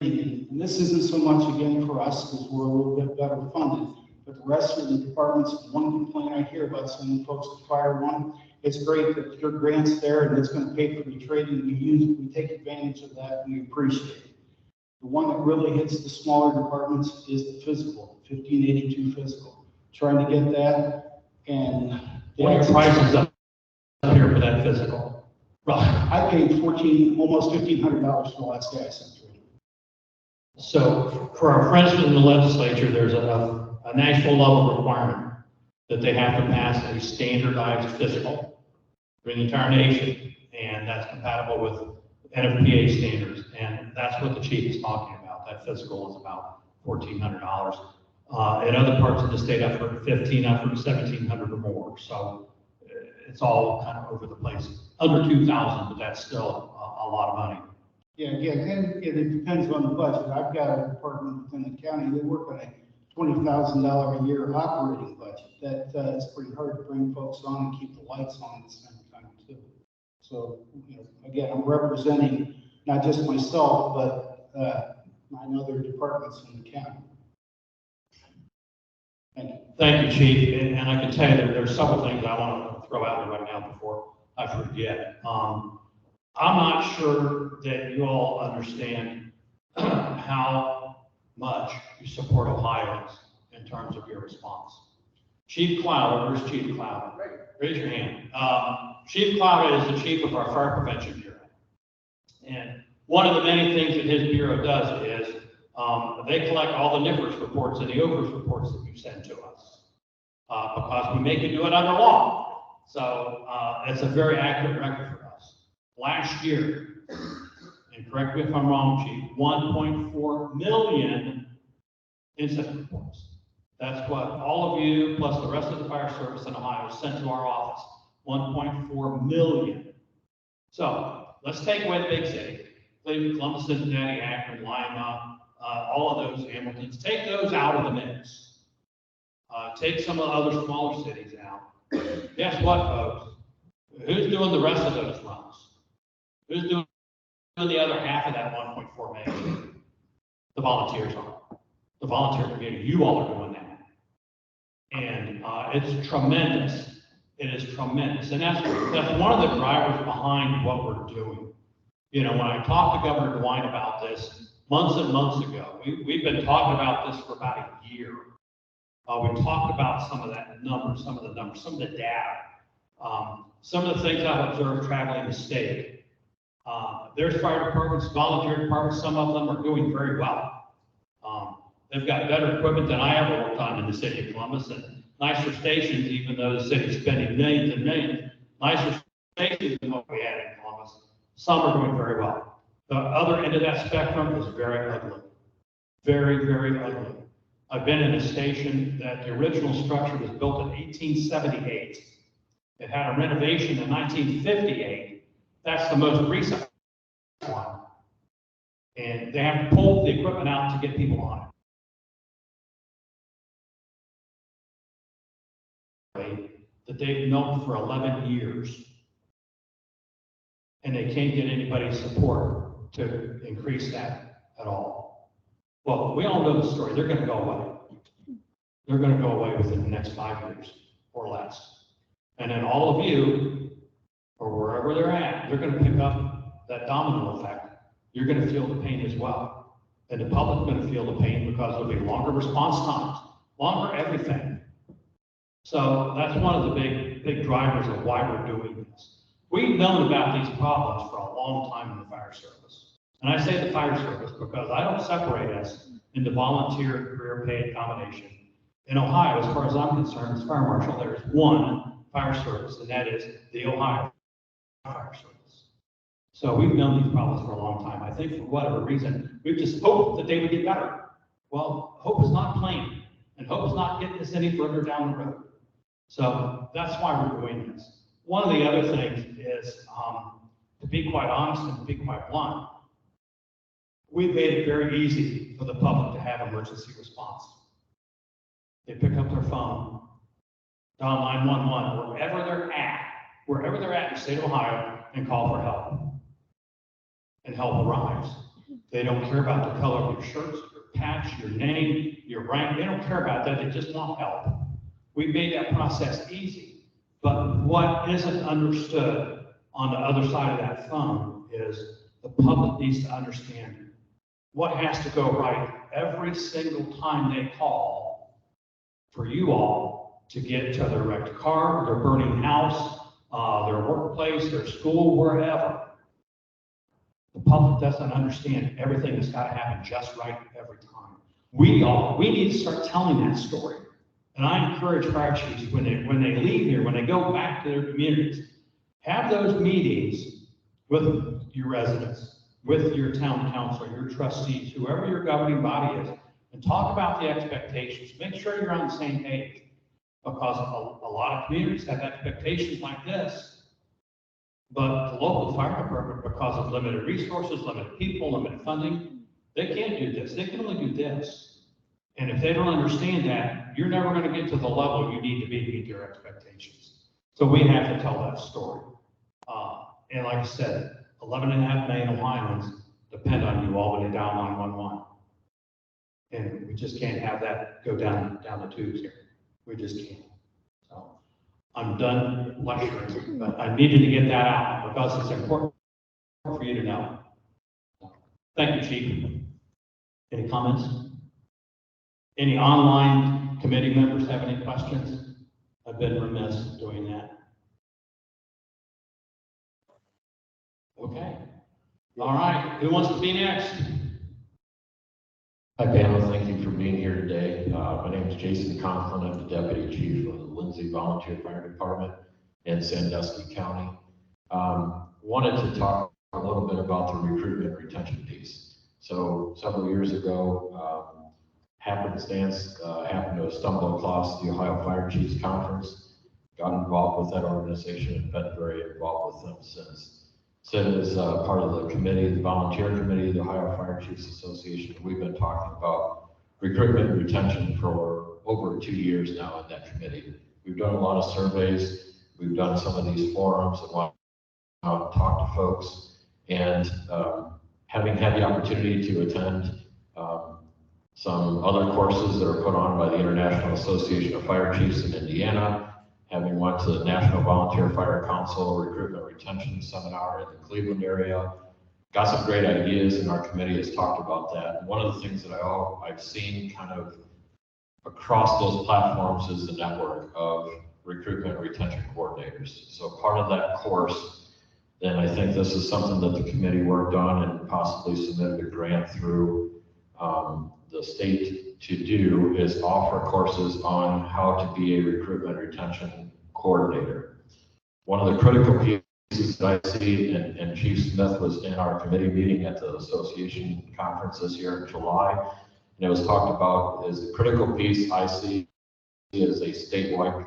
and this isn't so much again for us because we're a little bit better funded, but the rest of the departments, one complaint I hear about some folks at Fire One, it's great that your grant's there and it's going to pay for the training we use. We take advantage of that and we appreciate it. The one that really hits the smaller departments is the physical, 1582 physical. Trying to get that and. What are your prices up here for that physical? Right. I paid almost $1,500 for the last guy I sent through. So for our friends in the legislature, there's a national level requirement that they have to pass a standardized physical for the entire nation, and that's compatible with NFPA standards, and that's what the chief is talking about. That physical is about $1,400. In other parts of the state, I've heard 1,500, I've heard 1,700 or more. So it's all kind of over the place. Under 2,000, but that's still a lot of money. Yeah, and it depends on the budget. I've got a department within the county, they work on a $20,000 a year operating budget. It's pretty hard to bring folks on and keep the lights on at the same time too. So, again, I'm representing not just myself, but 9 other departments in the county. Thank you. Thank you, Chief. And I can tell you that there's several things I want to throw out there right now before I forget. I'm not sure that you all understand how much you support Ohioans in terms of your response. Chief Cloud, where's Chief Cloud? Raise your hand. Chief Cloud is the chief of our Fire Prevention Bureau. And one of the many things that his bureau does is they collect all the NIFRS reports and the OVERS reports that you send to us because we make you do it under law. So it's a very accurate record for us. Last year, and correct me if I'm wrong, Chief, 1.4 million incident reports. That's what all of you, plus the rest of the fire service in Ohio, sent to our office. 1.4 million. So let's take away the big cities. Cleveland, Columbus, Cincinnati, Akron, Lima, all of those, Hamiltons. Take those out of the mix. Take some of the other smaller cities out. Guess what, folks? Who's doing the rest of those runs? Who's doing the other half of that 1.4 million? The volunteers are. The volunteer community, you all are doing that. And it's tremendous. It is tremendous. And that's one of the drivers behind what we're doing. When I talked to Governor DeWine about this months and months ago, we've been talking about this for about a year. We talked about some of that numbers, some of the numbers, some of the data, some of the things I've observed traveling the state. There's fire departments, volunteer departments, some of them are doing very well. They've got better equipment than I ever worked on in the city of Columbus, and nicer stations, even though the city's spending millions and millions, nicer stations than what we had in Columbus. Some are doing very well. The other end of that spectrum is very ugly. Very, very ugly. I've been in a station that the original structure was built in 1878. It had a renovation in 1958. That's the most recent one. And they have to pull the equipment out to get people on it. That they've known for 11 years. And they can't get anybody's support to increase that at all. Well, we all know the story. They're going to go away. They're going to go away within the next 5 years or less. And then all of you, or wherever they're at, they're going to pick up that domino effect. You're going to feel the pain as well. And the public's going to feel the pain because there'll be longer response times, longer everything. So that's one of the big drivers of why we're doing this. We've known about these problems for a long time in the fire service. And I say the fire service because I don't separate us into volunteer career paid combination. In Ohio, as far as I'm concerned, as fire marshal, there's one fire service, and that is the Ohio Fire Service. So we've known these problems for a long time. I think for whatever reason, we've just hoped that they would get better. Well, hope is not plain, and hope is not getting us any further down the road. So that's why we're doing this. One of the other things is, to be quite honest and to be quite blunt, we've made it very easy for the public to have emergency response. They pick up their phone, dial 911, wherever they're at in the state of Ohio, and call for help. And help arrives. They don't care about the color of your shirts, your patch, your name, your rank. They don't care about that. They just want help. We made that process easy. But what isn't understood on the other side of that phone is the public needs to understand what has to go right every single time they call for you all to get to their wrecked car, their burning house, their workplace, their school, wherever. The public doesn't understand everything that's got to happen just right every time. We need to start telling that story. And I encourage fire chiefs when they leave here, when they go back to their communities, have those meetings with your residents, with your town council, your trustees, whoever your governing body is, and talk about the expectations. Make sure you're on the same page, because a lot of communities have expectations like this. But the local fire department, because of limited resources, limited people, limited funding, they can't do this. They can only do this. And if they don't understand that, you're never going to get to the level you need to be to meet your expectations. So we have to tell that story. And like I said, 11.5 million Ohioans depend on you all when they dial 911. And we just can't have that go down the tubes here. We just can't. So I'm done lecturing, but I needed to get that out because it's important for you to know. Thank you, Chief. Any comments? Any online committee members have any questions? I've been remiss doing that. Okay. All right. Who wants to be next? Hi, panel. Thank you for being here today. My name is Jason Conklin. I'm the Deputy Chief of the Lindsay Volunteer Fire Department in Sandusky County. Wanted to talk a little bit about the recruitment retention piece. So several years ago, happenstance, happened to stumble across the Ohio Fire Chiefs Conference, got involved with that organization and been very involved with them since. Sit as part of the committee, the volunteer committee, of the Ohio Fire Chiefs Association. We've been talking about recruitment and retention for over 2 years now in that committee. We've done a lot of surveys. We've done some of these forums and went out and talk to folks. And having had the opportunity to attend some other courses that are put on by the International Association of Fire Chiefs in Indiana, having went to the National Volunteer Fire Council Recruitment Retention Seminar in the Cleveland area, got some great ideas, and our committee has talked about that. And one of the things that I've seen kind of across those platforms is the network of recruitment and retention coordinators. So part of that course, then I think this is something that the committee worked on and possibly submitted a grant through the state to do, is offer courses on how to be a recruitment retention coordinator. One of the critical pieces that I see, and Chief Smith was in our committee meeting at the association conference this year in July, and it was talked about, is the critical piece I see is a statewide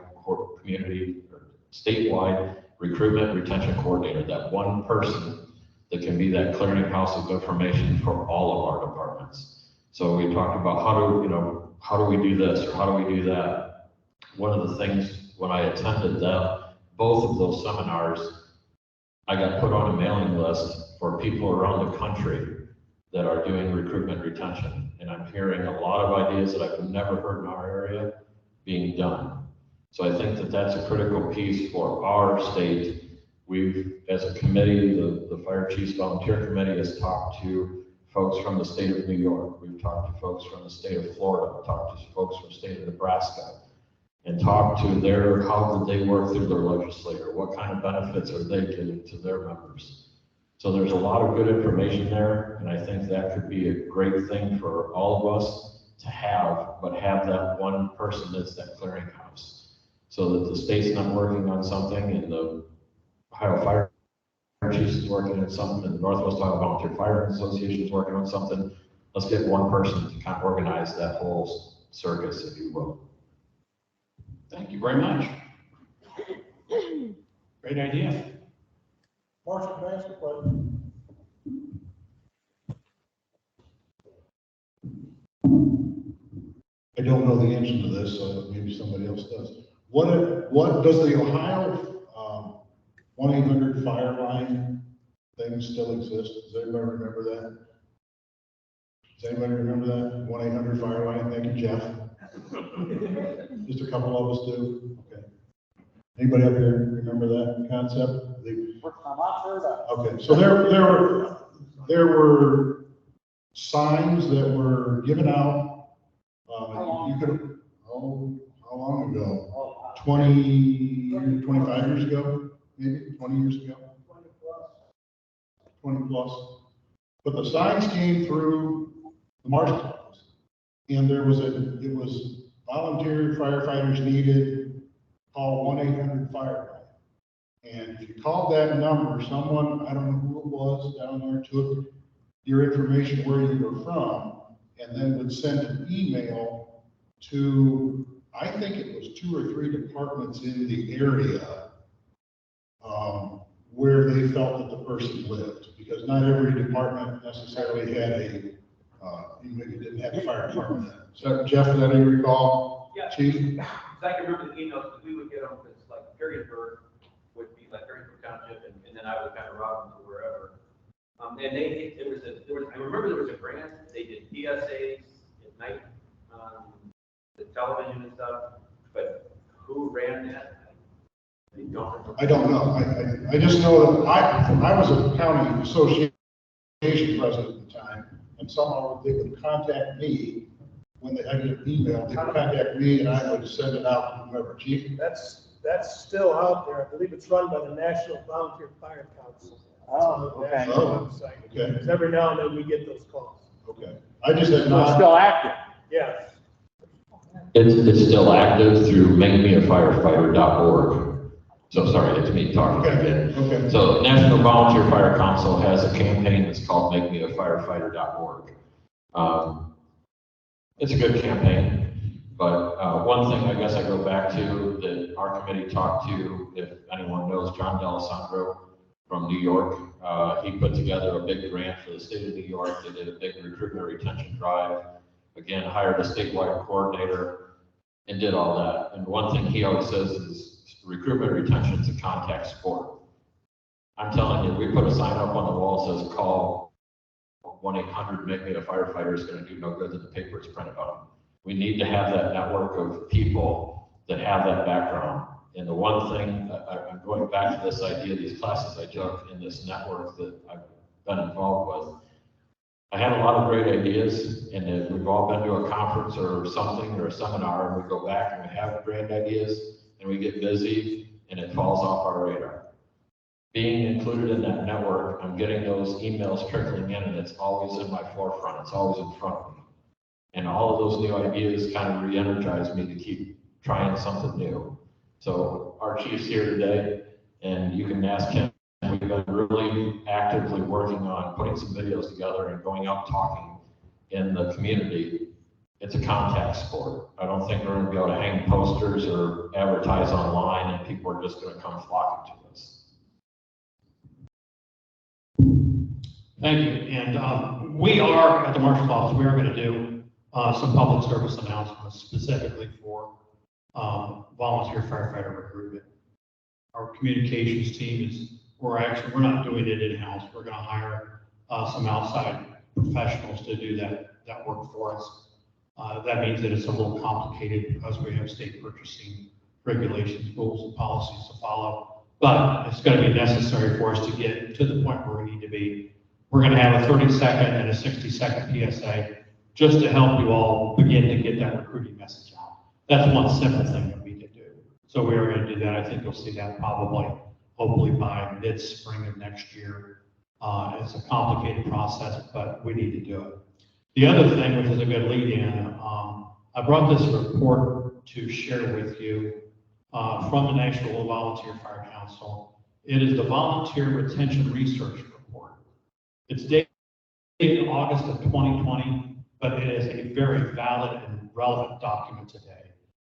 community, or statewide recruitment retention coordinator, that one person that can be that clearinghouse of information for all of our departments. So we talked about how do we do this, or how do we do that? One of the things when I attended both of those seminars, I got put on a mailing list for people around the country that are doing recruitment retention. And I'm hearing a lot of ideas that I've never heard in our area being done. So I think that that's a critical piece for our state. We've, as a committee, the Fire Chiefs Volunteer Committee has talked to folks from the state of New York. We've talked to folks from the state of Florida, talked to folks from the state of Nebraska, and talked to how did they work through their legislator? What kind of benefits are they giving to their members? So there's a lot of good information there, and I think that could be a great thing for all of us to have, but have that one person that's that clearinghouse, so that the state's not working on something and the Ohio Fire Chiefs is working on something, the Northwest Ohio Volunteer Fire Association is working on something. Let's get one person to kind of organize that whole circus, if you will. Thank you very much. Great idea. Marshal, can I ask a question? I don't know the answer to this, so maybe somebody else does. What does the Ohio 1-800 fire line thing still exist? Does anybody remember that? Does anybody remember that? 1-800 fire line? Thank you, Jeff. Just a couple of us do. Okay. Anybody up here remember that concept? Okay, so there were signs that were given out. You could, how long ago? 25 years ago, maybe 20 years ago? 20 plus. But the signs came through the Marshal's office. And it was volunteer firefighters needed, call 1-800 fire line. And if you called that number, someone, I don't know who it was down there, took your information where you were from, and then would send an email to, I think it was 2 or 3 departments in the area where they felt that the person lived, because not every department necessarily had a, you didn't have a fire department. So Jeff, is that you recall? Yeah. Chief? I can remember the emails, because we would get them, because like Perrysburg would be like Perrysburg Township, and then I would kind of route them to wherever. And I remember there was a grant, they did PSAs at night, the television and stuff, but who ran that? I don't know. I just know that I was a county association president at the time, and somehow they would contact me when they had an email. They would contact me, and I would send it out to whoever. Chief? That's still out there. I believe it's run by the National Volunteer Fire Council. Oh, okay. Website. Okay. Because every now and then we get those calls. Okay. I just had So it's still active. Yes. It's still active through makemeafirefighter.org. So sorry, it's me talking again. Okay. So National Volunteer Fire Council has a campaign that's called makemeafirefighter.org. It's a good campaign, but one thing I guess I go back to that our committee talked to, if anyone knows John D'Alessandro from New York, he put together a big grant for the state of New York. They did a big recruitment retention drive. Again, hired a statewide coordinator and did all that. And one thing he always says is recruitment retention is a contact sport. I'm telling you, we put a sign up on the wall that says call 1-800 make me a firefighter is going to do no good that the paper is printed on. We need to have that network of people that have that background. And the one thing, I'm going back to this idea, these classes I took in this network that I've been involved with. I had a lot of great ideas, and if we've all been to a conference or something or a seminar, and we go back and we have grand ideas, and we get busy, and it falls off our radar. Being included in that network, I'm getting those emails trickling in, and it's always in my forefront. It's always in front of me. And all of those new ideas kind of re-energize me to keep trying something new. So our chief's here today, and you can ask him. We've been really actively working on putting some videos together and going out talking in the community. It's a contact sport. I don't think we're going to be able to hang posters or advertise online, and people are just going to come flocking to us. Thank you. And we are, at the Marshal's office, we are going to do some public service announcements specifically for volunteer firefighter recruitment. Our communications team is, we're not doing it in-house. We're going to hire some outside professionals to do that work for us. That means that it's a little complicated because we have state purchasing regulations, rules, and policies to follow. But it's going to be necessary for us to get to the point where we need to be. We're going to have a 30-second and a 60-second PSA just to help you all begin to get that recruiting message out. That's one simple thing that we can do. So we are going to do that. I think you'll see that probably, hopefully by mid-spring of next year. It's a complicated process, but we need to do it. The other thing, which is a good lead-in, I brought this report to share with you from the National Volunteer Fire Council. It is the Volunteer Retention Research Report. It's dated in August of 2020, but it is a very valid and relevant document today.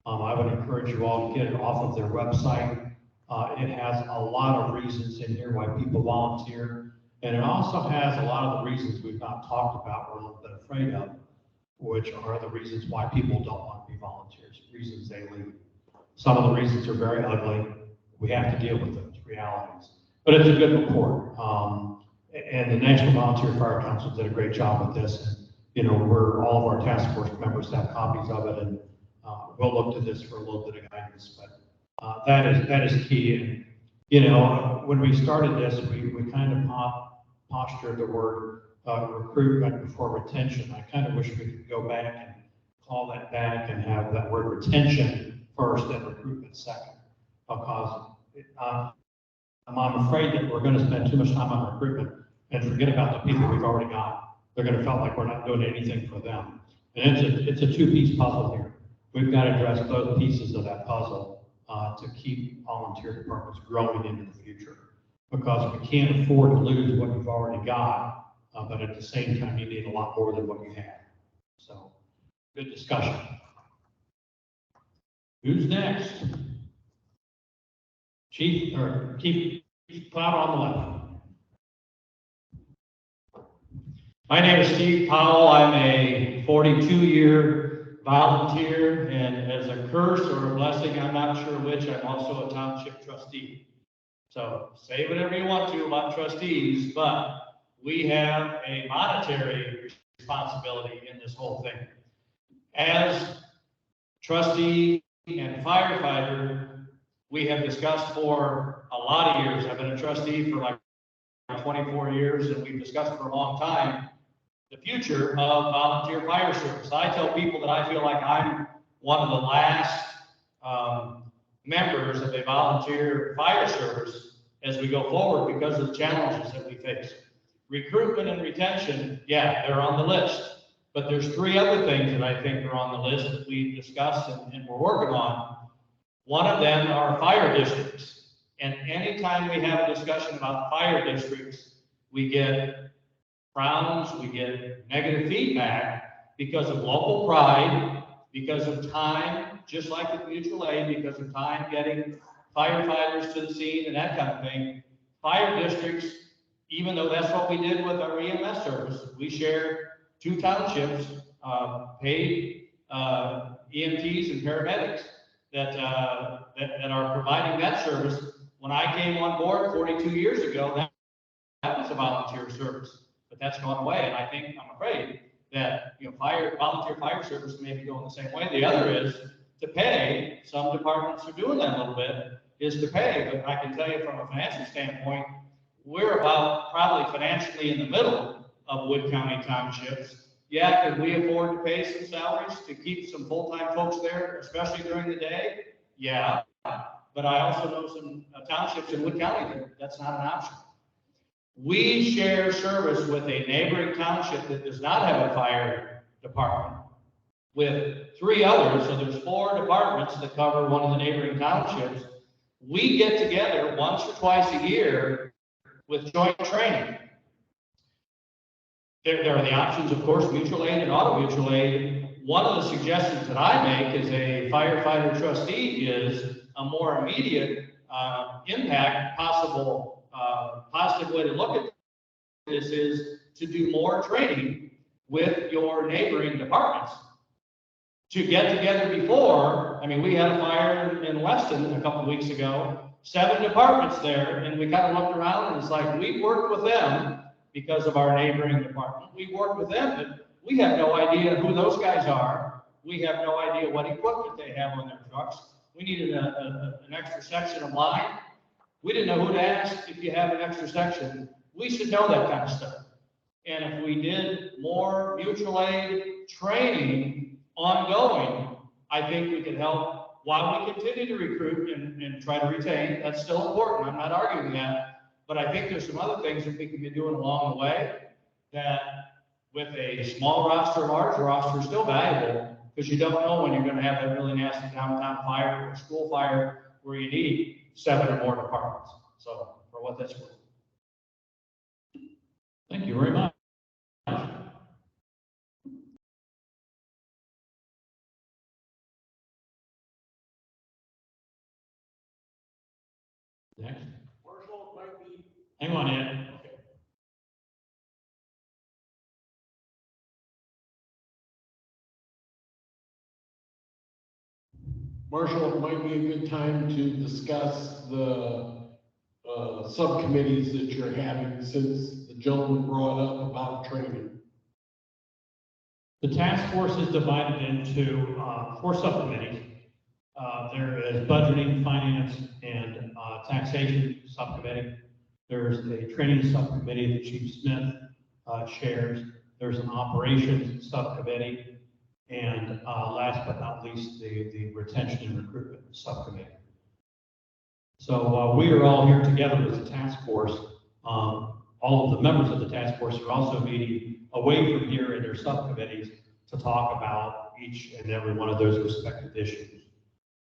I would encourage you all to get it off of their website. It has a lot of reasons in here why people volunteer, and it also has a lot of the reasons we've not talked about, we're a little bit afraid of, which are the reasons why people don't want to be volunteers, reasons they leave. Some of the reasons are very ugly. We have to deal with those realities. But it's a good report. And the National Volunteer Fire Council did a great job with this. And, you know, all of our task force members have copies of it, and we'll look to this for a little bit of guidance. But that is key. And, you know, when we started this, we kind of postured the word recruitment before retention. I kind of wish we could go back and call that back and have that word retention first and recruitment second, because I'm afraid that we're going to spend too much time on recruitment and forget about the people we've already got. They're going to feel like we're not doing anything for them. And it's a two-piece puzzle here. We've got to address both pieces of that puzzle to keep volunteer departments growing into the future, because we can't afford to lose what you've already got, but at the same time, you need a lot more than what you have. So, good discussion. Who's next? Chief Powell on the left. My name is Steve Powell. I'm a 42-year volunteer, and as a curse or a blessing, I'm not sure which, I'm also a township trustee. So say whatever you want to about trustees, but we have a monetary responsibility in this whole thing. As trustee and firefighter, we have discussed for a lot of years. I've been a trustee for like 24 years, and we've discussed for a long time the future of volunteer fire service. I tell people that I feel like I'm one of the last members of a volunteer fire service as we go forward because of the challenges that we face. Recruitment and retention, yeah, they're on the list. But there's three other things that I think are on the list that we've discussed and we're working on. One of them are fire districts. And anytime we have a discussion about fire districts, we get frowns, we get negative feedback because of local pride, because of time, just like with mutual aid, because of time getting firefighters to the scene and that kind of thing. Fire districts, even though that's what we did with our EMS service, we share 2 townships, paid EMTs and paramedics that are providing that service. When I came on board 42 years ago, that was a volunteer service, but that's gone away. And I think, I'm afraid that, you know, volunteer fire service may be going the same way. The other is to pay. Some departments are doing that a little bit, is to pay. But I can tell you from a financial standpoint, we're about probably financially in the middle of Wood County townships. Yeah, could we afford to pay some salaries to keep some full-time folks there, especially during the day? Yeah, but I also know some townships in Wood County that's not an option. We share service with a neighboring township that does not have a fire department with 3 others, so there's 4 departments that cover one of the neighboring townships. We get together once or twice a year with joint training. There are the options, of course, mutual aid and auto mutual aid. One of the suggestions that I make as a firefighter trustee is a more immediate impact, possible positive way to look at this is to do more training with your neighboring departments. To get together before, I mean, we had a fire in Weston a couple of weeks ago, 7 departments there, and we kind of looked around and it's like, we worked with them because of our neighboring department. We worked with them, but we have no idea who those guys are. We have no idea what equipment they have on their trucks. We needed an extra section of line. We didn't know who to ask if you have an extra section. We should know that kind of stuff. And if we did more mutual aid training ongoing, I think we could help while we continue to recruit and try to retain. That's still important. I'm not arguing that. But I think there's some other things that we can be doing along the way that with a small roster, large roster is still valuable, because you don't know when you're going to have that really nasty downtown fire or school fire where you need 7 or more departments. So for what that's worth. Thank you very much. Next. Marshal might be. Hang on, Ed. Okay. Marshall, it might be a good time to discuss the subcommittees that you're having, since the gentleman brought up about training. The task force is divided into 4 subcommittees. There is budgeting, finance, and taxation subcommittee. There's a training subcommittee that Chief Smith chairs. There's an operations subcommittee. And last but not least, the retention and recruitment subcommittee. So we are all here together as a task force. All of the members of the task force are also meeting away from here in their subcommittees to talk about each and every one of those respective issues.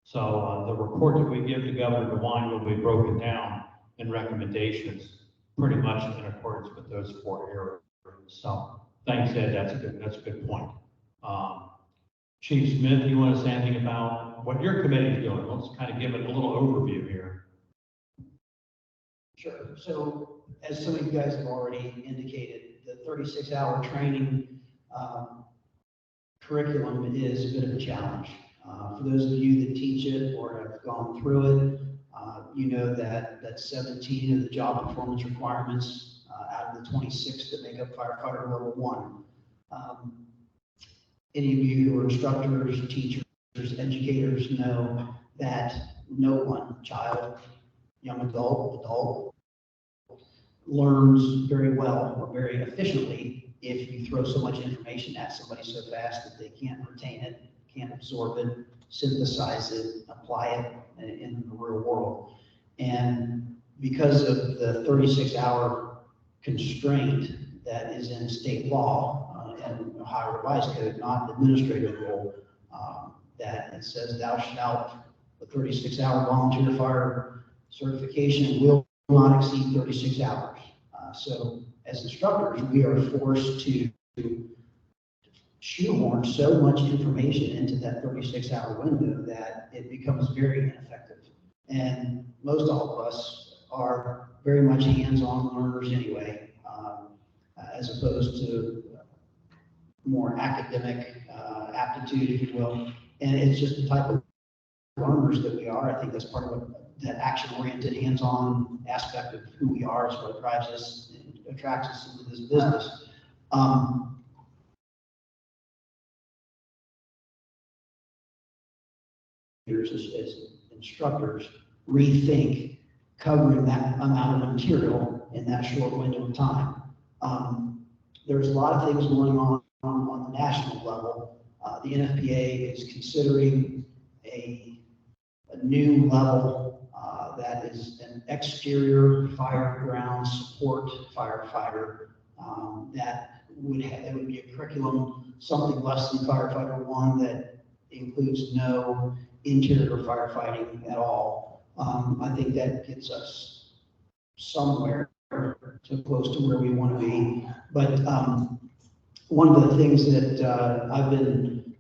So the report that we give to Governor DeWine will be broken down in recommendations, pretty much in accordance with those 4 areas. So thanks, Ed. That's a good point. Chief Smith, you want to say anything about what your committee is doing? Let's kind of give it a little overview here. Sure. So as some of you guys have already indicated, the 36-hour training curriculum is a bit of a challenge. For those of you that teach it or have gone through it, you know that 17 of the job performance requirements out of the 26 that make up firefighter level 1. Any of you who are instructors, teachers, educators know that no one, child, young adult, learns very well or very efficiently if you throw so much information at somebody so fast that they can't retain it, can't absorb it, synthesize it, apply it in the real world. And because of the 36-hour constraint that is in state law and Ohio Revised Code, not administrative rule, that it says thou shalt, the 36-hour volunteer fire certification will not exceed 36 hours. So as instructors, we are forced to shoehorn so much information into that 36-hour window that it becomes very ineffective. And most all of us are very much hands-on learners anyway, as opposed to more academic aptitude, if you will. And it's just the type of learners that we are. I think that's part of what that action-oriented, hands-on aspect of who we are is what drives us and attracts us into this business. As instructors, rethink covering that amount of material in that short window of time. There's a lot of things going on the national level. The NFPA is considering a new level that is an exterior fire ground support firefighter. That would be a curriculum, something less than firefighter 1, that includes no interior firefighting at all. I think that gets us somewhere too close to where we want to be. But one of the things that I've been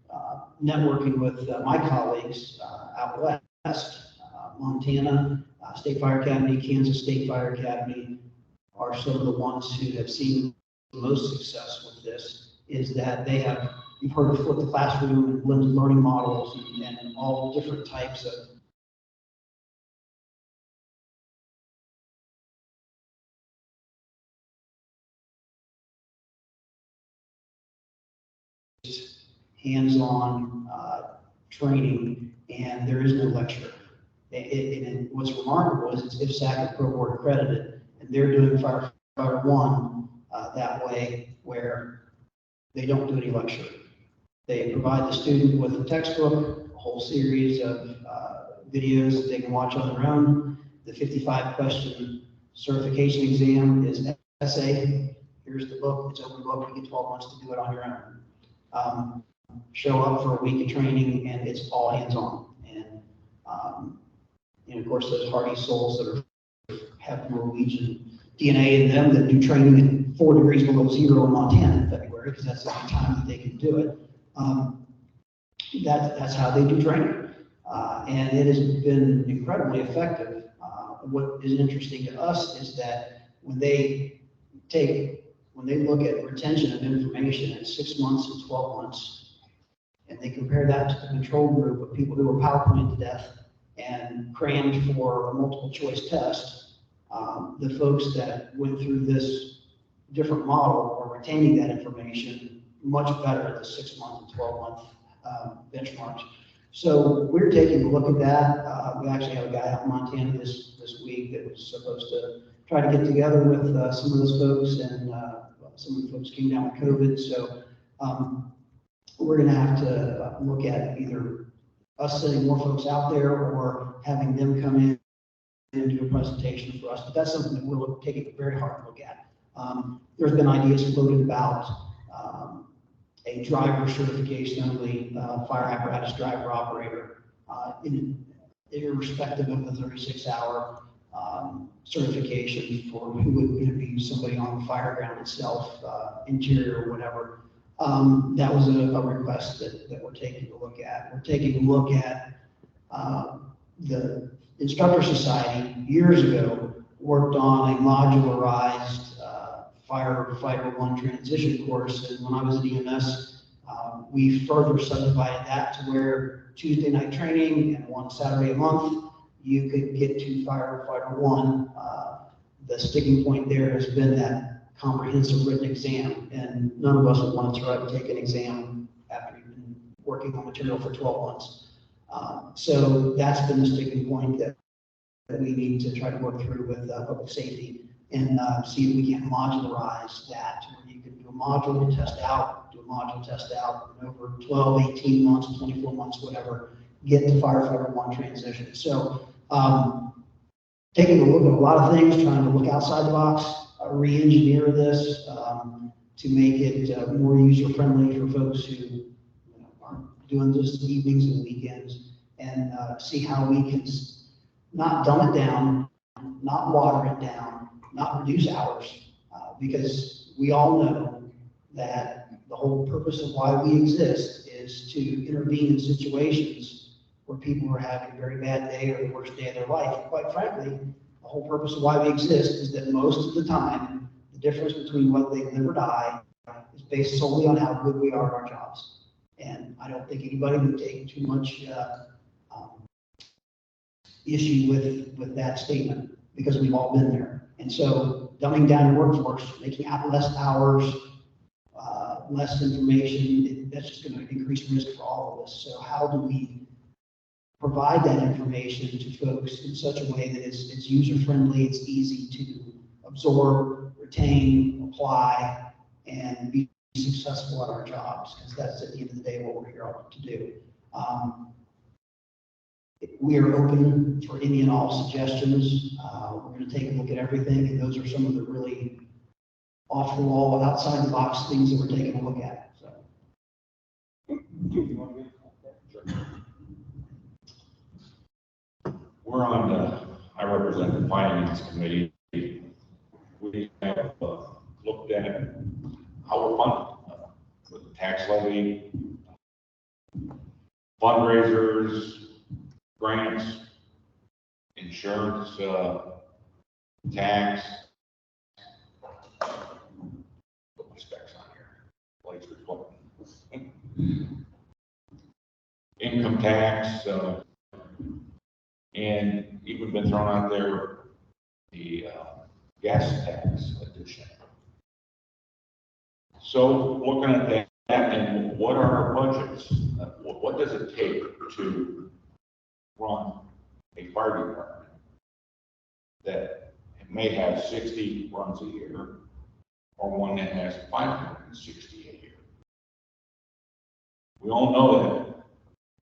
networking with my colleagues out west, Montana State Fire Academy, Kansas State Fire Academy are some of the ones who have seen the most success with this, is that they have, you've heard of flip the classroom and blended learning models and all different types of hands-on training, and there is no lecture. And what's remarkable is it's IFSAC and Pro Board accredited, and they're doing Firefighter 1 that way, where they don't do any lecture. They provide the student with a textbook, a whole series of videos that they can watch on their own. The 55-question certification exam is essay. Here's the book, it's open book, you get 12 months to do it on your own. Show up for a week of training, and it's all hands-on. And of course, those hardy souls that have Norwegian DNA in them that do training at 4 degrees below zero in Montana in February, because that's the only time that they can do it. That's how they do training. And it has been incredibly effective. What is interesting to us is that when they look at retention of information at 6 months and 12 months, And they compare that to the control group of people who were PowerPointed to death and crammed for a multiple choice test. The folks that went through this different model are retaining that information much better at the 6 month and 12-month benchmarks. So we're taking a look at that. We actually have a guy out in Montana this week that was supposed to try to get together with some of those folks, and some of the folks came down with COVID. So we're going to have to look at either us sending more folks out there or having them come in and do a presentation for us. But that's something that we're taking a very hard look at. There's been ideas floated about a driver certification only, fire apparatus driver operator, irrespective of the 36-hour certification for who would be somebody on the fire ground itself, interior or whatever. That was a request that we're taking a look at. We're taking a look at the Instructor Society years ago worked on a modularized firefighter one transition course, and when I was at EMS, we further subdivided that to where Tuesday night training and one Saturday a month, you could get to firefighter one. The sticking point there has been that comprehensive written exam, and none of us would want to take an exam after you've been working on material for 12 months. So that's been the sticking point that we need to try to work through with public safety and see if we can modularize that to where you can do a module and test out, do a module test out, and over 12, 18 months, 24 months, whatever, get to firefighter one transition. So taking a look at a lot of things, trying to look outside the box, re-engineer this to make it more user-friendly for folks who aren't doing this evenings and weekends, and see how we can not dumb it down, not water it down, not reduce hours, because we all know that the whole purpose of why we exist is to intervene in situations where people are having a very bad day or the worst day of their life. And quite frankly, the whole purpose of why we exist is that most of the time, the difference between what they live or die is based solely on how good we are at our jobs. And I don't think anybody would take too much issue with that statement, because we've all been there. And so dumbing down your workforce, making less hours, less information, that's just going to increase risk for all of us. So how do we provide that information to folks in such a way that it's user-friendly, it's easy to absorb, retain, apply, and be successful at our jobs? Because that's at the end of the day what we're here to do. We are open for any and all suggestions. We're going to take a look at everything, and those are some of the really off the wall, outside the box things that we're taking a look at. So. We're on I represent the Finance Committee. We have looked at how we're funded with the tax levy, fundraisers, grants, insurance, tax. Put my specs on here. Lights reflecting. Income tax, and even been thrown out there the gas tax addition. So looking at that, and what are our budgets? What does it take to run a fire department that may have 60 runs a year, or one that has 560 a year? We all know that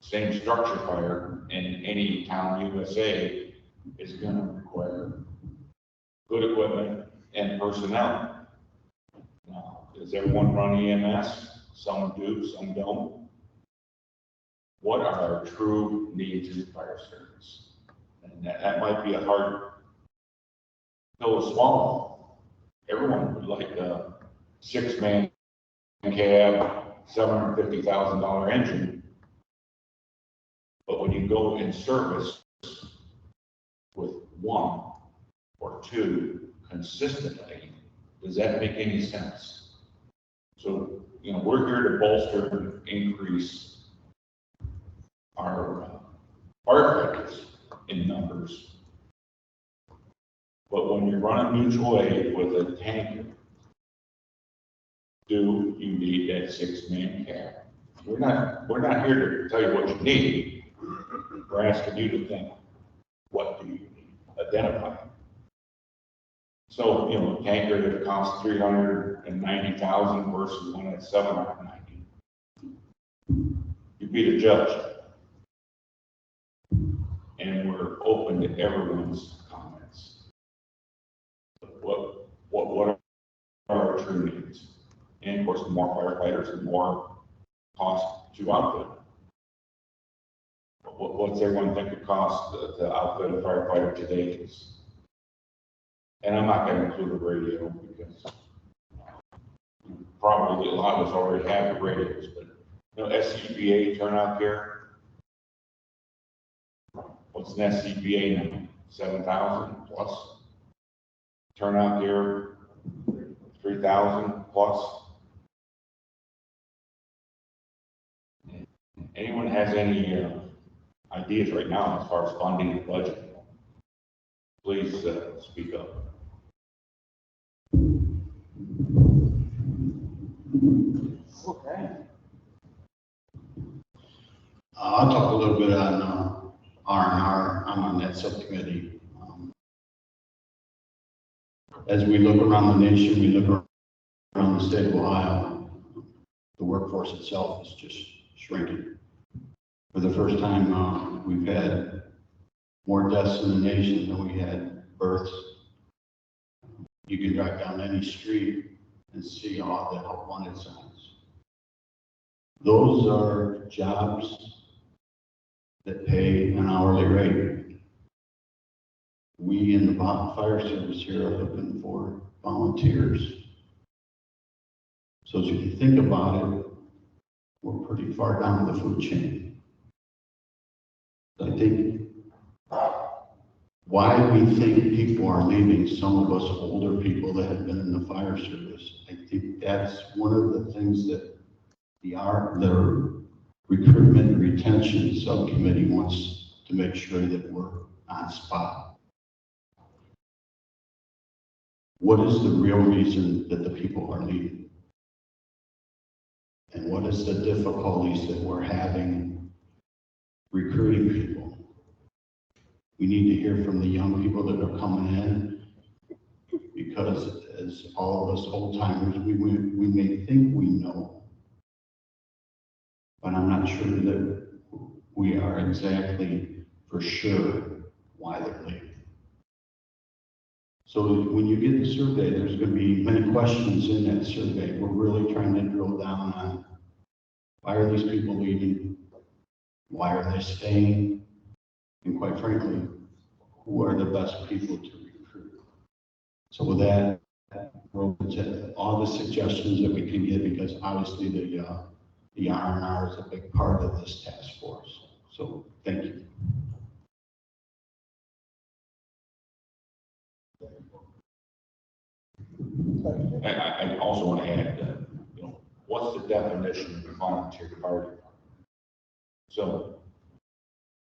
same structure fire in any town USA is going to require good equipment and personnel. Now, does everyone run EMS? Some do, some don't. What are our true needs in fire service? And that might be a hard pill to swallow. Everyone would like a 6-man cab, $750,000 engine. But when you go in service with 1 or 2 consistently, does that make any sense? So, we're here to bolster and increase our firefighters in numbers. But when you're running mutual aid with a tanker, do you need that 6-man cap? We're not here to tell you what you need. We're asking you to think, what do you need? Identify. So, a tanker that costs $390,000 versus one that's $790,000. You be the judge. And we're open to everyone's comments. What are our true needs? And of course, the more firefighters, the more cost to outfit. What's everyone think it costs to outfit a firefighter today? And I'm not going to include a radio because probably a lot of us already have the radios, but SCBA turnout gear. What's an SCBA now? 7,000 plus. Turnout gear, 3,000 plus. Anyone has any ideas right now as far as funding the budget? Please speak up. Okay. I'll talk a little bit on R&R. I'm on that subcommittee. As we look around the nation, we look around the state of Ohio, the workforce itself is just shrinking. For the first time, we've had more deaths in the nation than we had births. You can drive down any street and see how fun it sounds. Those are jobs that pay an hourly rate. We in the fire service here are looking for volunteers. So as you think about it, we're pretty far down the food chain. I think why we think people are leaving, some of us older people that have been in the fire service, I think that's one of the things that the recruitment and retention subcommittee wants to make sure that we're on spot. What is the real reason that the people are leaving? And what is the difficulties that we're having recruiting people? We need to hear from the young people that are coming in, because as all of us old timers, we may think we know, but I'm not sure that we are exactly for sure why they're leaving. So when you get the survey, there's going to be many questions in that survey. We're really trying to drill down on why are these people leaving? Why are they staying? And quite frankly, who are the best people to recruit? So with that, we'll take all the suggestions that we can get, because obviously the R&R is a big part of this task force. So thank you. I also want to add that, what's the definition of a volunteer fire department? So,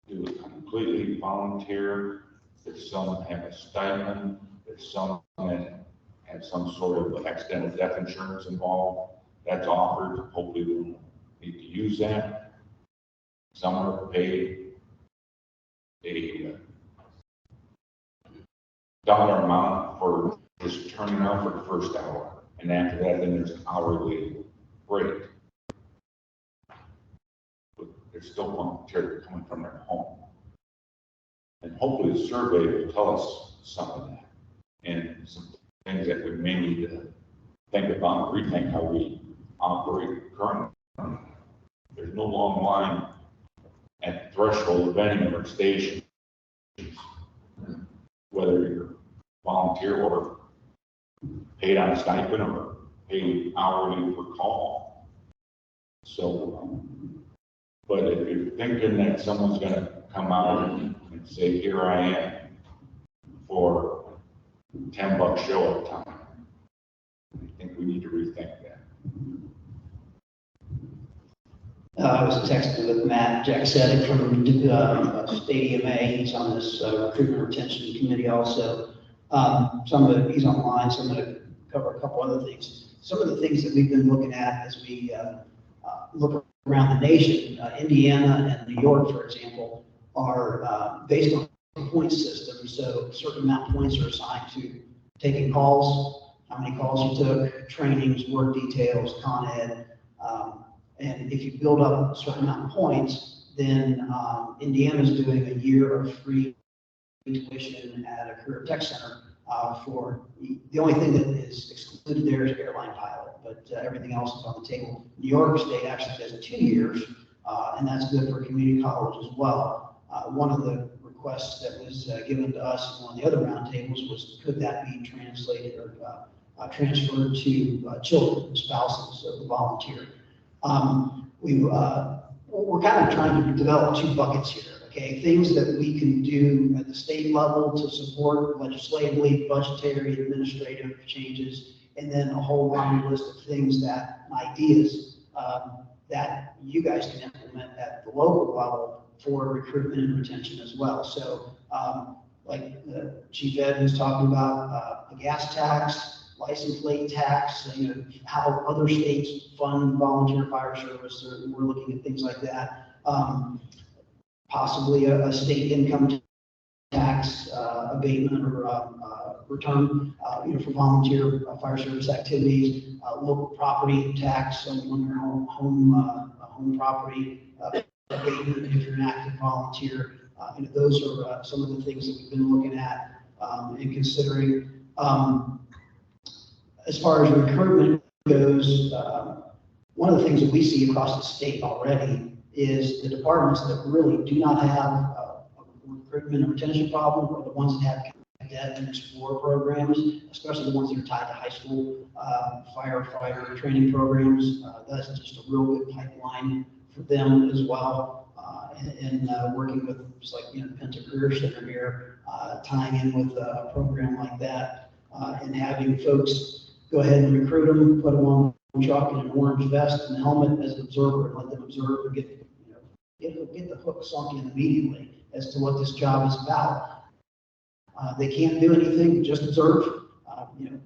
do it completely volunteer? Does some have a stipend? Does some have some sort of accidental death insurance involved? That's offered. Hopefully, we'll need to use that. Some are paid a dollar amount for just turning out for the first hour, and after that, then there's an hourly rate. But they're still volunteer coming from their home. And hopefully the survey will tell us some of that, and some things that we may need to think about, rethink how we operate currently. There's no long line at the threshold of any of our stations, whether you're volunteer or paid on a stipend or paid hourly per call. So, but if you're thinking that someone's going to come out and say, here I am for $10 show at a time, I think we need to rethink that. I was texting with Matt Jacksetic from State EMA. He's on this recruitment retention committee also. He's online, so I'm going to cover a couple other things. Some of the things that we've been looking at as we look around the nation, Indiana and New York, for example, are based on a point system. So a certain amount of points are assigned to taking calls, how many calls you took, trainings, work details, Con Ed. And if you build up a certain amount of points, then Indiana's doing a year of free tuition at a career tech center for the only thing that is excluded there is airline pilot, but everything else is on the table. New York State actually does 2 years, and that's good for community college as well. One of the requests that was given to us in one of the other roundtables was, could that be translated or transferred to children, spouses of the volunteer? We're kind of trying to develop 2 buckets here. Okay, things that we can do at the state level to support legislatively, budgetary, administrative changes, and then a whole long list of things ideas that you guys can implement at the local level for recruitment and retention as well. So, like Chief Ed was talking about, a gas tax, license plate tax, how other states fund volunteer fire service. We're looking at things like that. Possibly a state income tax abatement or return, for volunteer fire service activities, local property tax on your home property abatement if you're an active volunteer. Those are some of the things that we've been looking at and considering. As far as recruitment goes, one of the things that we see across the state already is the departments that really do not have a recruitment and retention problem are the ones that have cadet and explore programs, especially the ones that are tied to high school firefighter training programs. That's just a real good pipeline for them as well. And working with just like Penta Career Center here, tying in with a program like that, and having folks go ahead and recruit them, put them on a truck in an orange vest and helmet as an observer, and let them observe and get the hook sunk in immediately as to what this job is about. They can't do anything, just observe.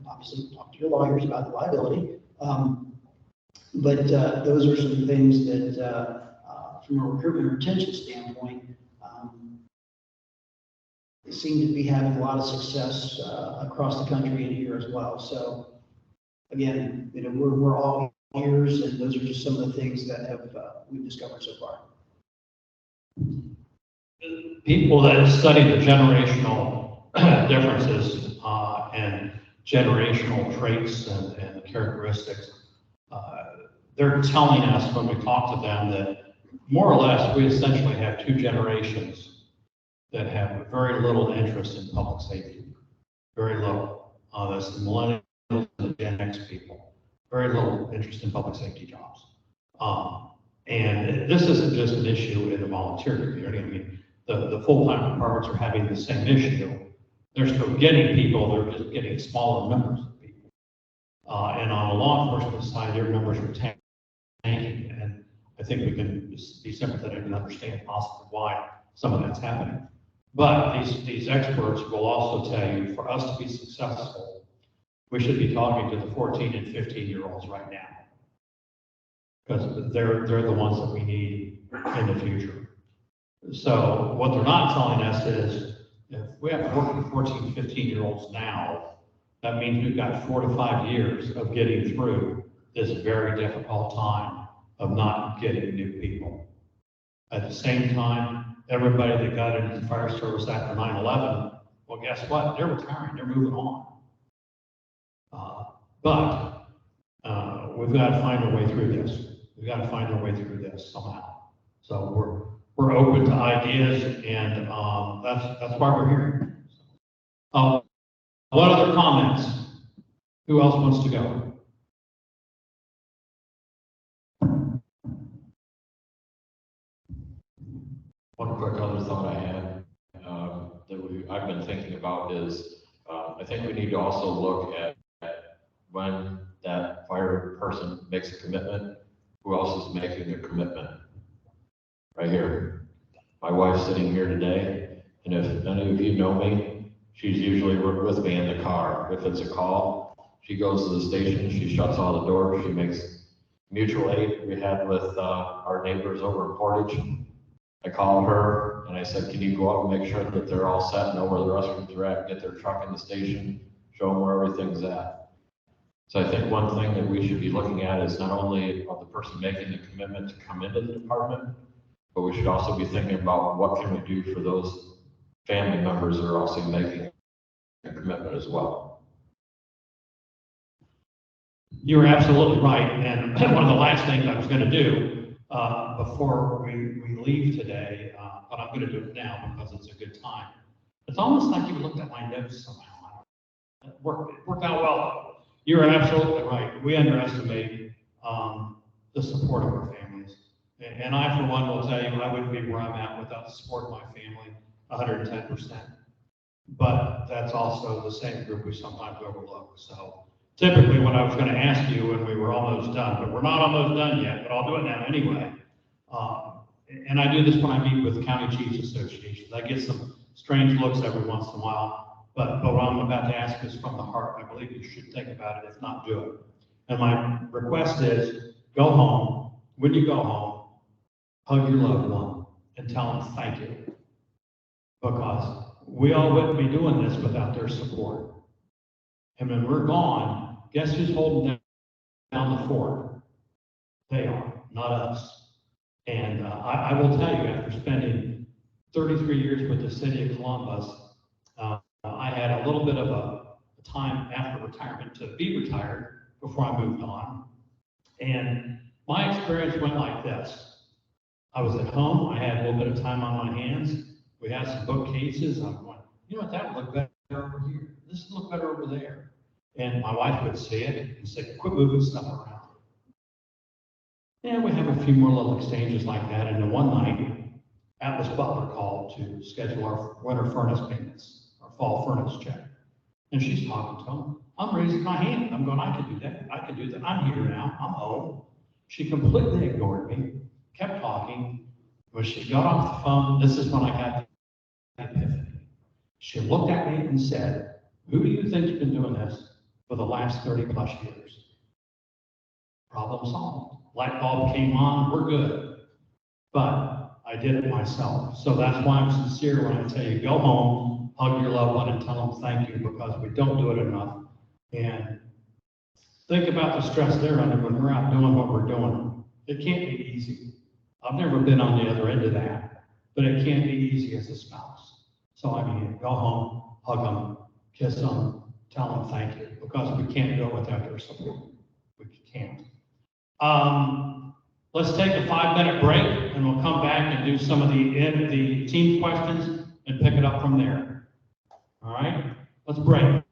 Obviously talk to your lawyers about the liability. But those are some things that, from a recruitment and retention standpoint, seem to be having a lot of success across the country and here as well. So again, we're all ears, and those are just some of the things that we've discovered so far. People that study the generational differences and generational traits and characteristics, they're telling us when we talk to them that more or less we essentially have 2 generations that have very little interest in public safety, very little. That's the millennials and the Gen X people, very little interest in public safety jobs. And this isn't just an issue in the volunteer community. I mean, the full-time departments are having the same issue. They're still getting people, they're just getting smaller numbers of people. And on the law enforcement side, their numbers are tanking. And I think we can be sympathetic and understand possibly why some of that's happening. But these experts will also tell you, for us to be successful, we should be talking to the 14 and 15-year-olds right now, because they're the ones that we need in the future. So what they're not telling us is, if we have to work with 14, 15-year-olds now, that means we've got 4 to 5 years of getting through this very difficult time of not getting new people. At the same time, everybody that got into the fire service after 9/11, well, guess what? They're retiring, they're moving on. But we've got to find our way through this. We've got to find our way through this somehow. So we're open to ideas, and that's why we're here. What other comments? Who else wants to go? One quick other thought I had I've been thinking about is I think we need to also look at when that fire person makes a commitment, Who else is making a commitment? Right here. My wife's sitting here today, and if any of you know me, she's usually with me in the car. If it's a call, she goes to the station, she shuts all the doors, she makes mutual aid we had with our neighbors over in Portage. I called her and I said, can you go out and make sure that they're all set, know where the restrooms are at, get their truck in the station, show them where everything's at. So I think one thing that we should be looking at is not only of the person making the commitment to come into the department, but we should also be thinking about what can we do for those family members that are also making a commitment as well. You're absolutely right, and one of the last things I was going to do before we leave today, but I'm going to do it now because it's a good time. It's almost like you looked at my notes somehow. It worked out well. You're absolutely right. We underestimate the support of our families. And I, for one, will tell you, I wouldn't be where I'm at without the support of my family, 110%. But that's also the same group we sometimes overlook. So typically what I was going to ask you when we were almost done, but we're not almost done yet, but I'll do it now anyway. And I do this when I meet with County Chiefs Associations. I get some strange looks every once in a while, but what I'm about to ask is from the heart. I believe you should think about it, if not do it. And my request is, go home. When you go home, hug your loved one and tell them thank you. Because we all wouldn't be doing this without their support. And when we're gone, guess who's holding down the fort? They are, not us. And I will tell you, after spending 33 years with the city of Columbus, I had a little bit of a time after retirement to be retired before I moved on. And my experience went like this. I was at home, I had a little bit of time on my hands. We had some bookcases. I'm going, you know what, that would look better over here. This would look better over there. And my wife would see it and say, quit moving stuff around. And we have a few more little exchanges like that. And then one night, Atlas Butler called to schedule our winter furnace maintenance, our fall furnace check. And she's talking to him. I'm raising my hand. I'm going, I can do that. I can do that. I'm here now. I'm home. She completely ignored me, kept talking. When she got off the phone, this is when I got the epiphany. She looked at me and said, who do you think's been doing this for the last 30 plus years? Problem solved. Light bulb came on, we're good. But I did it myself. So that's why I'm sincere when I tell you, go home, hug your loved one and tell them thank you, because we don't do it enough. And think about the stress they're under when we're out doing what we're doing. It can't be easy. I've never been on the other end of that, but it can't be easy as a spouse. So I mean, go home, hug them, kiss them, tell them thank you, because we can't do it without their support. We can't. Let's take a 5-minute break and we'll come back and do some of the team questions and pick it up from there. All right, let's break.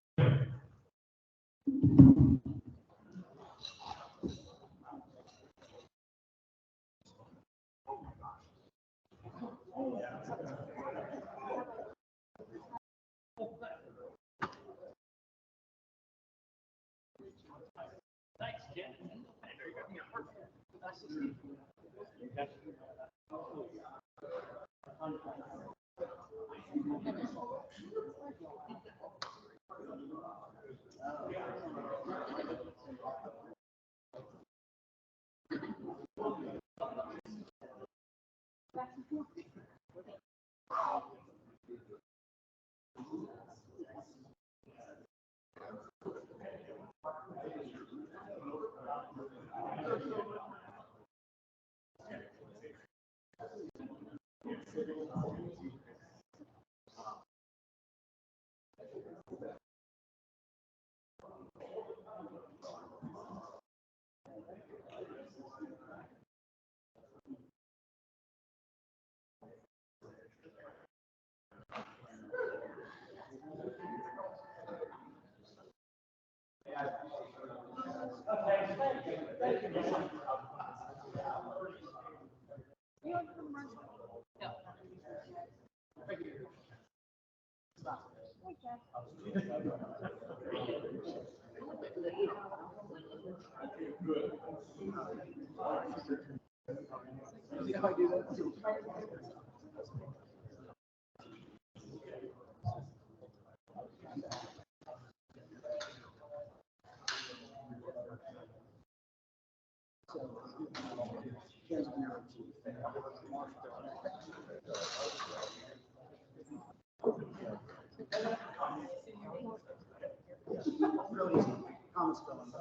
Thanks, Ken. There you go. Nice to see you. Really easy. Common spelling.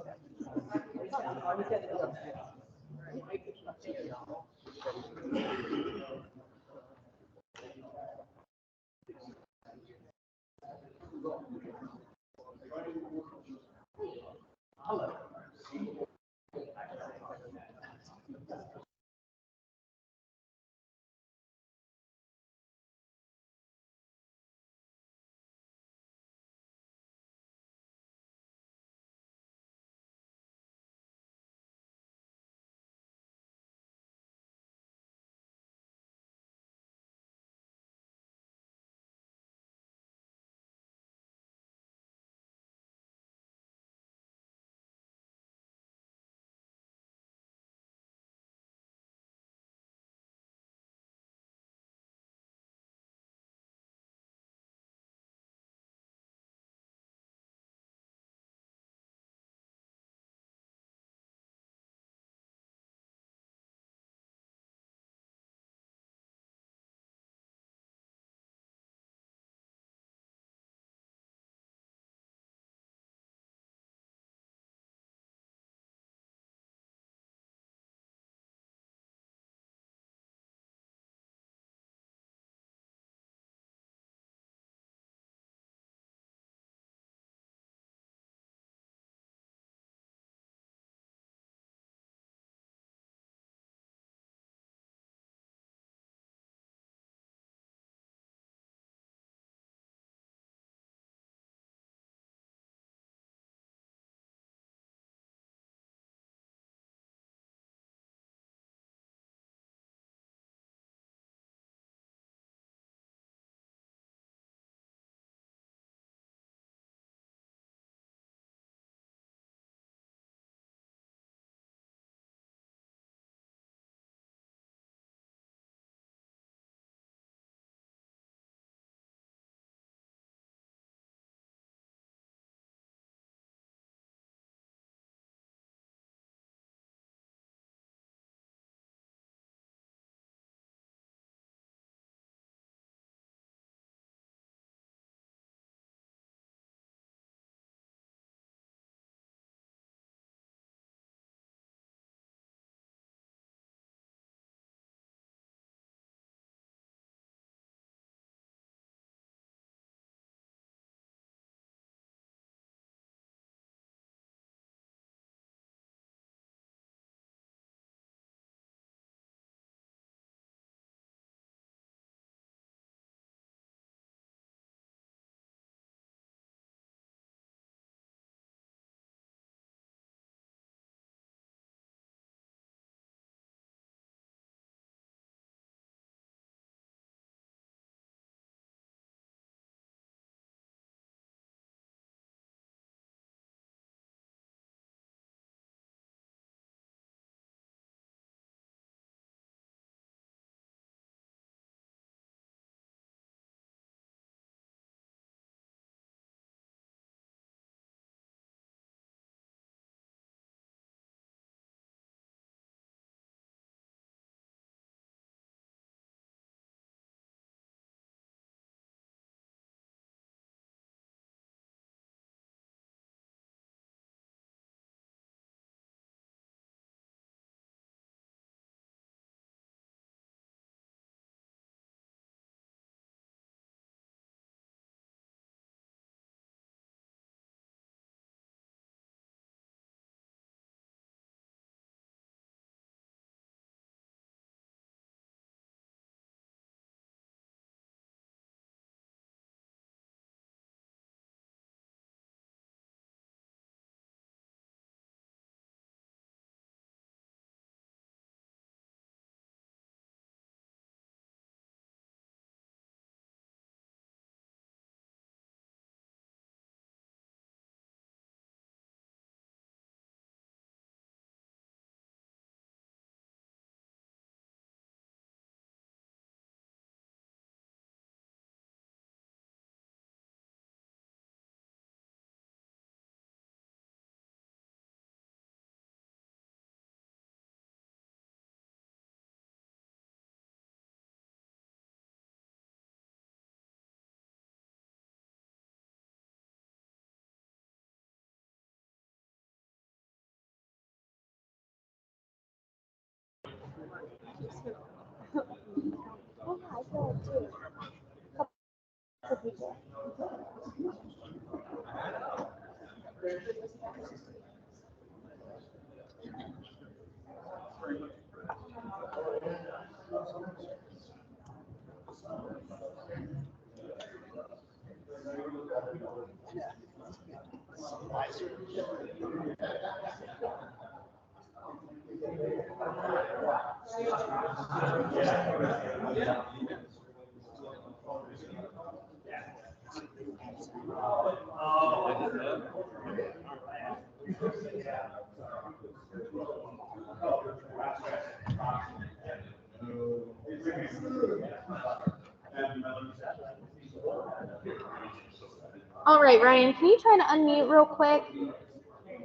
All right, Ryan, can you try to unmute real quick?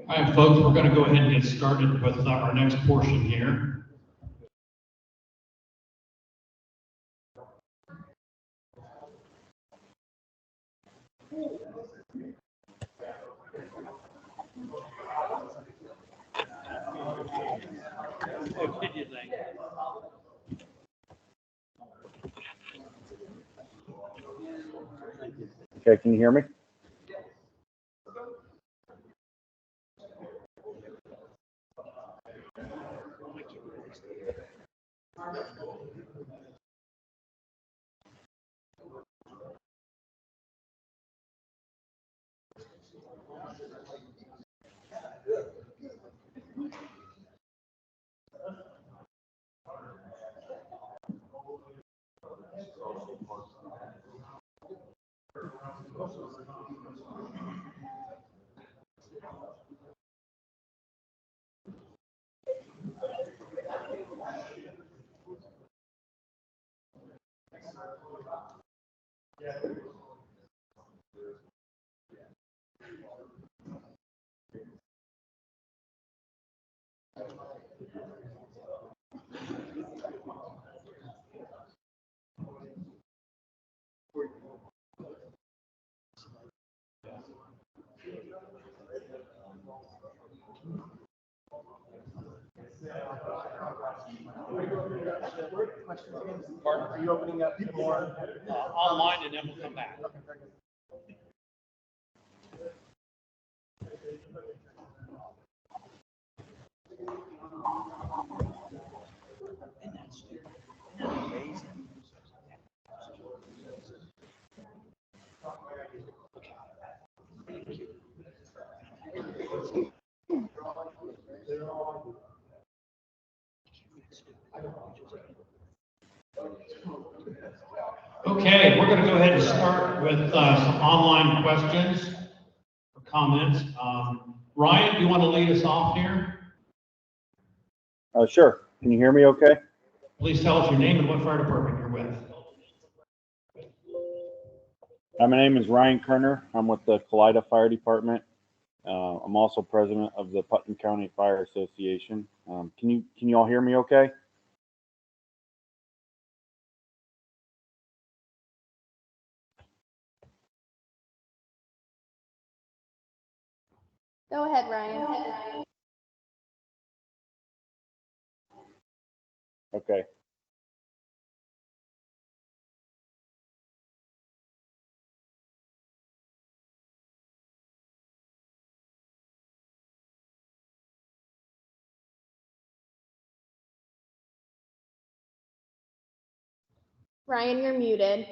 All right, folks, we're going to go ahead and get started with our next portion here. What did you think? Okay, can you hear me? Pardon, are you opening up to more? Online, and then we'll come back. Okay, we're going to go ahead and start with some online questions or comments. Ryan, do you want to lead us off here? Sure. Can you hear me okay? Please tell us your name and what fire department you're with. My name is Ryan Kerner. I'm with the Kalida Fire Department. I'm also president of the Putnam County Fire Association. Can you all hear me okay? Go ahead, Ryan. Okay. Ryan, you're muted.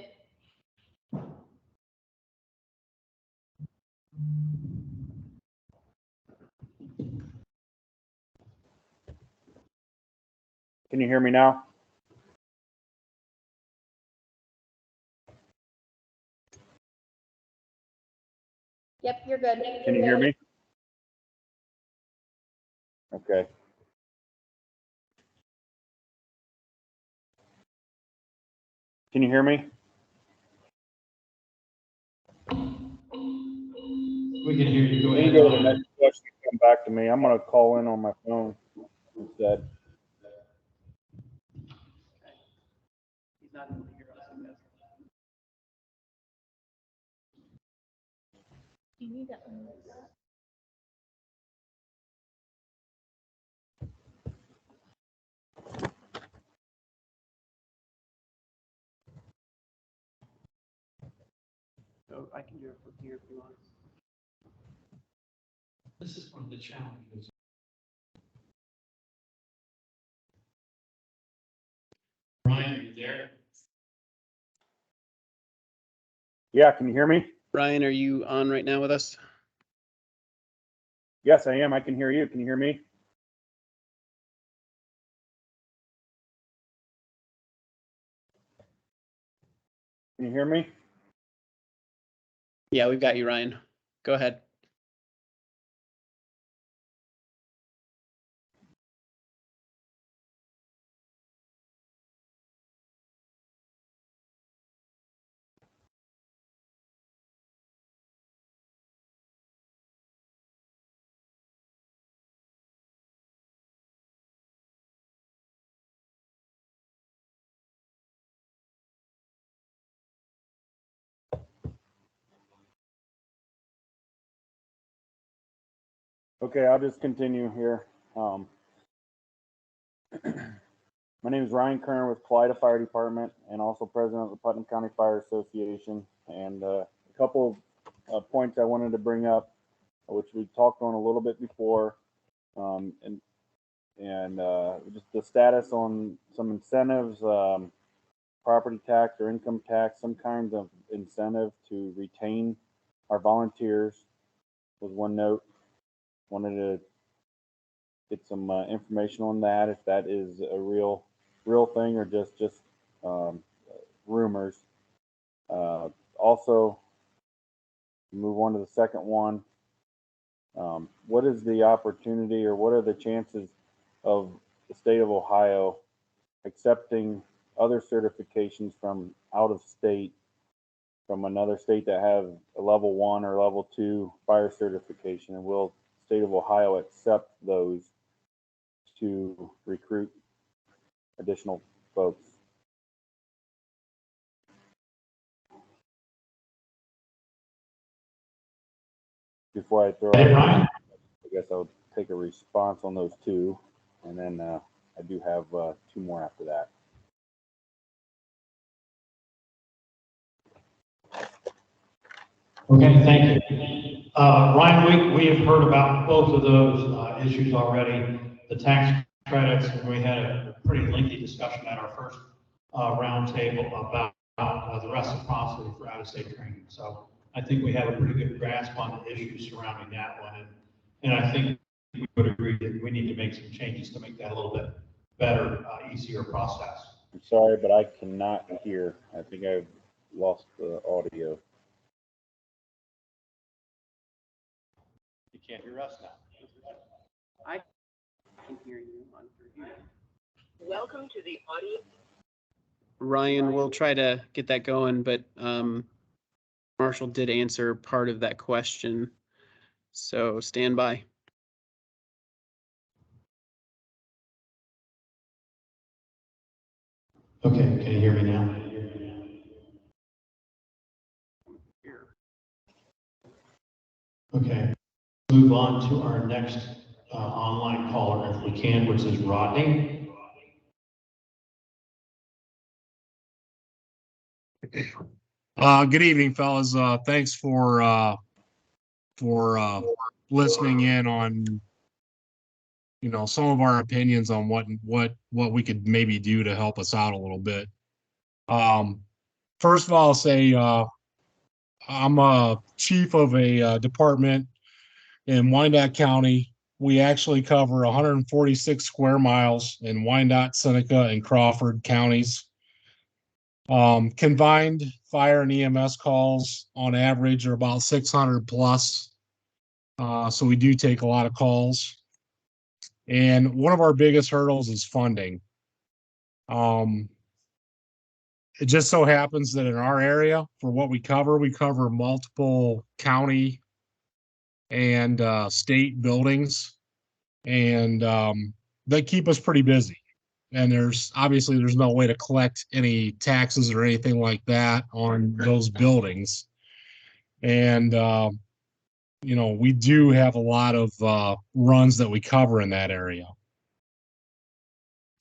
Can you hear me now? Yep, you're good. Can you hear me? Okay. Can you hear me? We can hear you. Go You ahead. can go to the next question and come back to me. I'm going to call in on my phone instead. He's not able to hear us, I guess. Do you need to unmute that? I can do it from here if you want. This is one of the challenges. Ryan, are you there? Yeah, can you hear me? Ryan, are you on right now with us? Yes, I am. I can hear you. Can you hear me? Can you hear me? Yeah, we've got you, Ryan. Go ahead. Okay, I'll just continue here. My name is Ryan Kerner with Callida Fire Department and also president of the Putnam County Fire Association. And a couple of points I wanted to bring up, which we talked on a little bit before, and just the status on some incentives, property tax or income tax, some kinds of incentive to retain our volunteers was one note. Wanted to get some information on that, if that is a real thing or just rumors. Also, move on to the second one. What is the opportunity or what are the chances of the state of Ohio accepting other certifications from out of state, from another state that have a level 1 or level 2 fire certification? And will state of Ohio accept those to recruit additional folks? Before I throw Hey, out, Ryan. I guess I'll take a response on those two, and then I do have 2 more after that. Okay, thank you. Ryan, we have heard about both of those issues already. The tax credits, and we had a pretty lengthy discussion at our first roundtable about the reciprocity for out-of-state training. So I think we have a pretty good grasp on the issues surrounding that one. And I think we would agree that we need to make some changes to make that a little bit better, easier process. I'm sorry, but I cannot hear. I think I've lost the audio. You can't hear us now. I can hear you on through here. Welcome to the audio. Ryan, we'll try to get that going, but Marshall did answer part of that question. So stand by. Okay, can you hear me now? Okay, move on to our next online caller if we can, which is Rodney. Good evening, fellas. Thanks for listening in on, some of our opinions on what we could maybe do to help us out a little bit. First of all, I'll say I'm a chief of a department in Wyandotte County. We actually cover 146 square miles in Wyandotte, Seneca, and Crawford counties. Combined fire and EMS calls on average are about 600 plus. So we do take a lot of calls. And one of our biggest hurdles is funding. It just so happens that in our area, for what we cover multiple county and state buildings, and they keep us pretty busy. And there's no way to collect any taxes or anything like that on those buildings. And we do have a lot of runs that we cover in that area.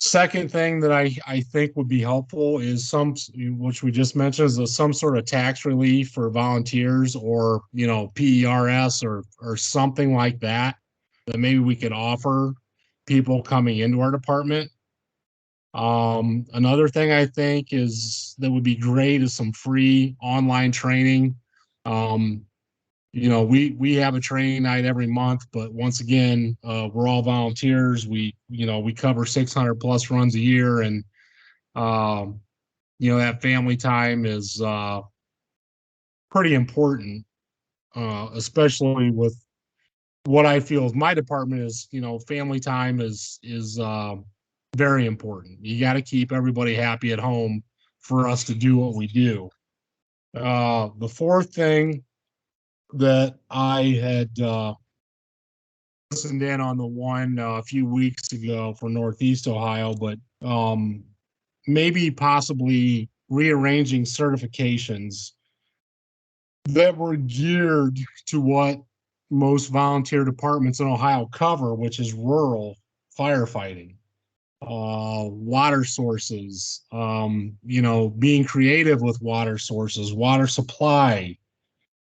Second thing that I think would be helpful is which we just mentioned, is some sort of tax relief for volunteers, or, PERS or something like that maybe we could offer people coming into our department. Another thing I think that would be great is some free online training. We have a training night every month, but once again, we're all volunteers. We cover 600 plus runs a year, and that family time is pretty important, especially with what I feel is my department is, family time is very important. You got to keep everybody happy at home for us to do what we do. The fourth thing that I had listened in on the one a few weeks ago for Northeast Ohio, but maybe possibly rearranging certifications that were geared to what most volunteer departments in Ohio cover, which is rural firefighting, water sources, being creative with water sources, water supply.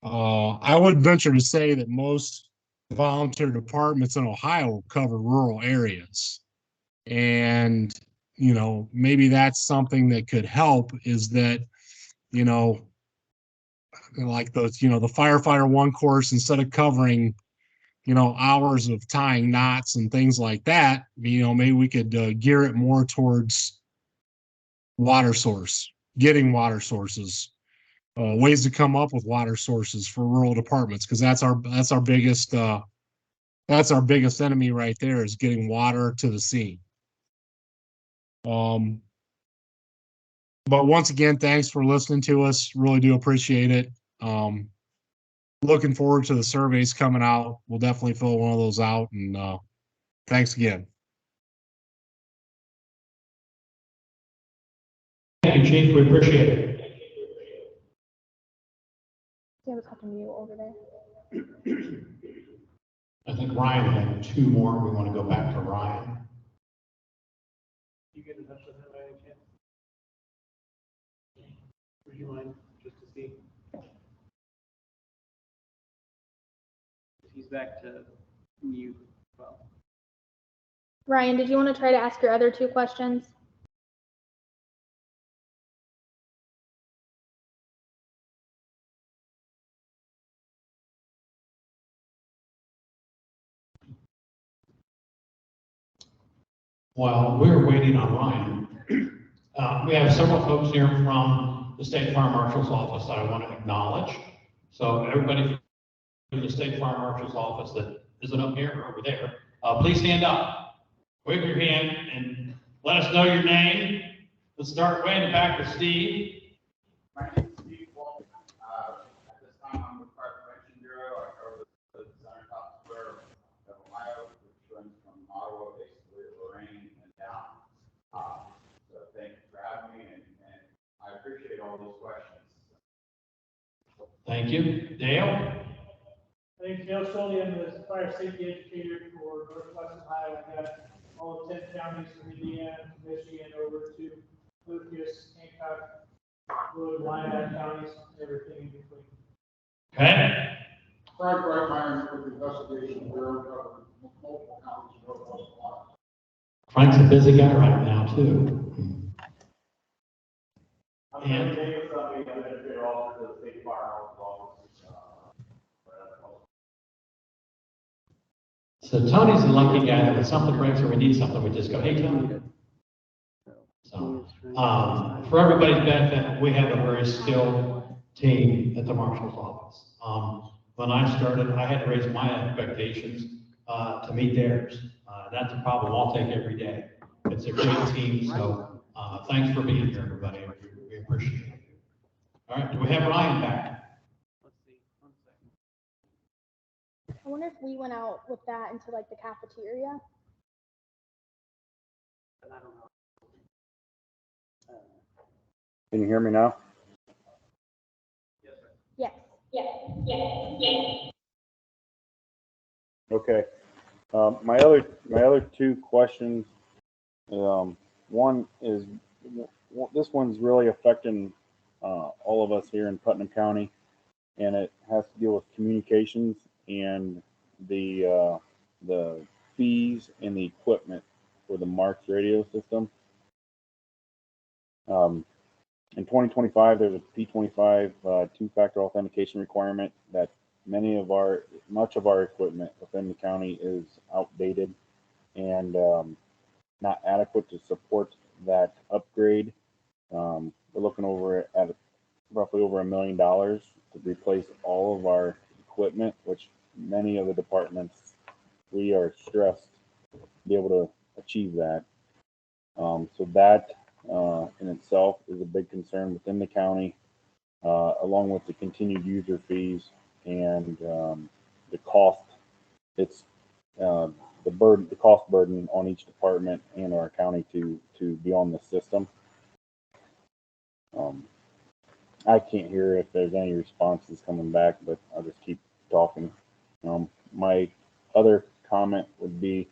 I would venture to say that most volunteer departments in Ohio cover rural areas. And, maybe that's something that could help, is that, like the firefighter one course, instead of covering, hours of tying knots and things like that, maybe we could gear it more towards getting water sources, ways to come up with water sources for rural departments, because that's our biggest enemy right there, is getting water to the scene. But once again, thanks for listening to us. Really do appreciate it. Looking forward to the surveys coming out. We'll definitely fill one of those out, and thanks again. Thank you, Chief. We appreciate it. Yeah, we're talking to you over there. I think Ryan had two more. We want to go back to Ryan. You get in touch with him by any chance? Would you mind, just to see? He's back to mute. Well, Ryan, did you want to try to ask your other two questions? While we're waiting on Ryan, we have several folks here from the State Fire Marshal's office that I want to acknowledge. So everybody from the State Fire Marshal's office that isn't up here or over there, please stand up, wave your hand, and let us know your name. Let's start way in the back with Steve. My name is Steve Poole. At this time, I'm with Fire Prevention Bureau. I cover the center top square of Ohio, which runs from Ottawa, basically to Lorraine and down. So thank you for having me, and I appreciate all those questions. Thank you. Dale? My name's Dale Scully. I'm the fire safety educator for Northwest Ohio. I got all of 10 counties from Indiana to Michigan over to Lucas, Hancock, Wood, Wyandotte counties, and everything in between. Okay. Frank Reitmeyer with the Investigation Bureau, covering multiple counties in Northwest Ohio. Frank's a busy guy right now, too. I'm going to take it from the administrator office of the State Fire Marshal's office. So Tony's the lucky guy that when something breaks or we need something, we just go, hey, Tony. So, for everybody's benefit, we have a very skilled team at the Marshal's office. When I started, I had to raise my expectations to meet theirs. That's a problem I'll take every day. It's a great team, so thanks for being here, everybody. We appreciate it. All right, do we have Ryan back? I wonder if we went out with that into like the cafeteria. I don't know. Can you hear me now? Yes. Yes. Okay. My other two questions, One is, this one's really affecting all of us here in Putnam County, and it has to deal with communications and the fees and the equipment for the Marks radio system. In 2025, there's a P25 two-factor authentication requirement that much of our equipment within the county is outdated and not adequate to support that upgrade. We're looking over at roughly over $1 million to replace all of our equipment, which many of the departments, we are stressed to be able to achieve that. So that in itself is a big concern within the county, along with the continued user fees and the cost. It's the cost burden on each department and our county to be on the system. I can't hear if there's any responses coming back, but I'll just keep talking. My other comment would be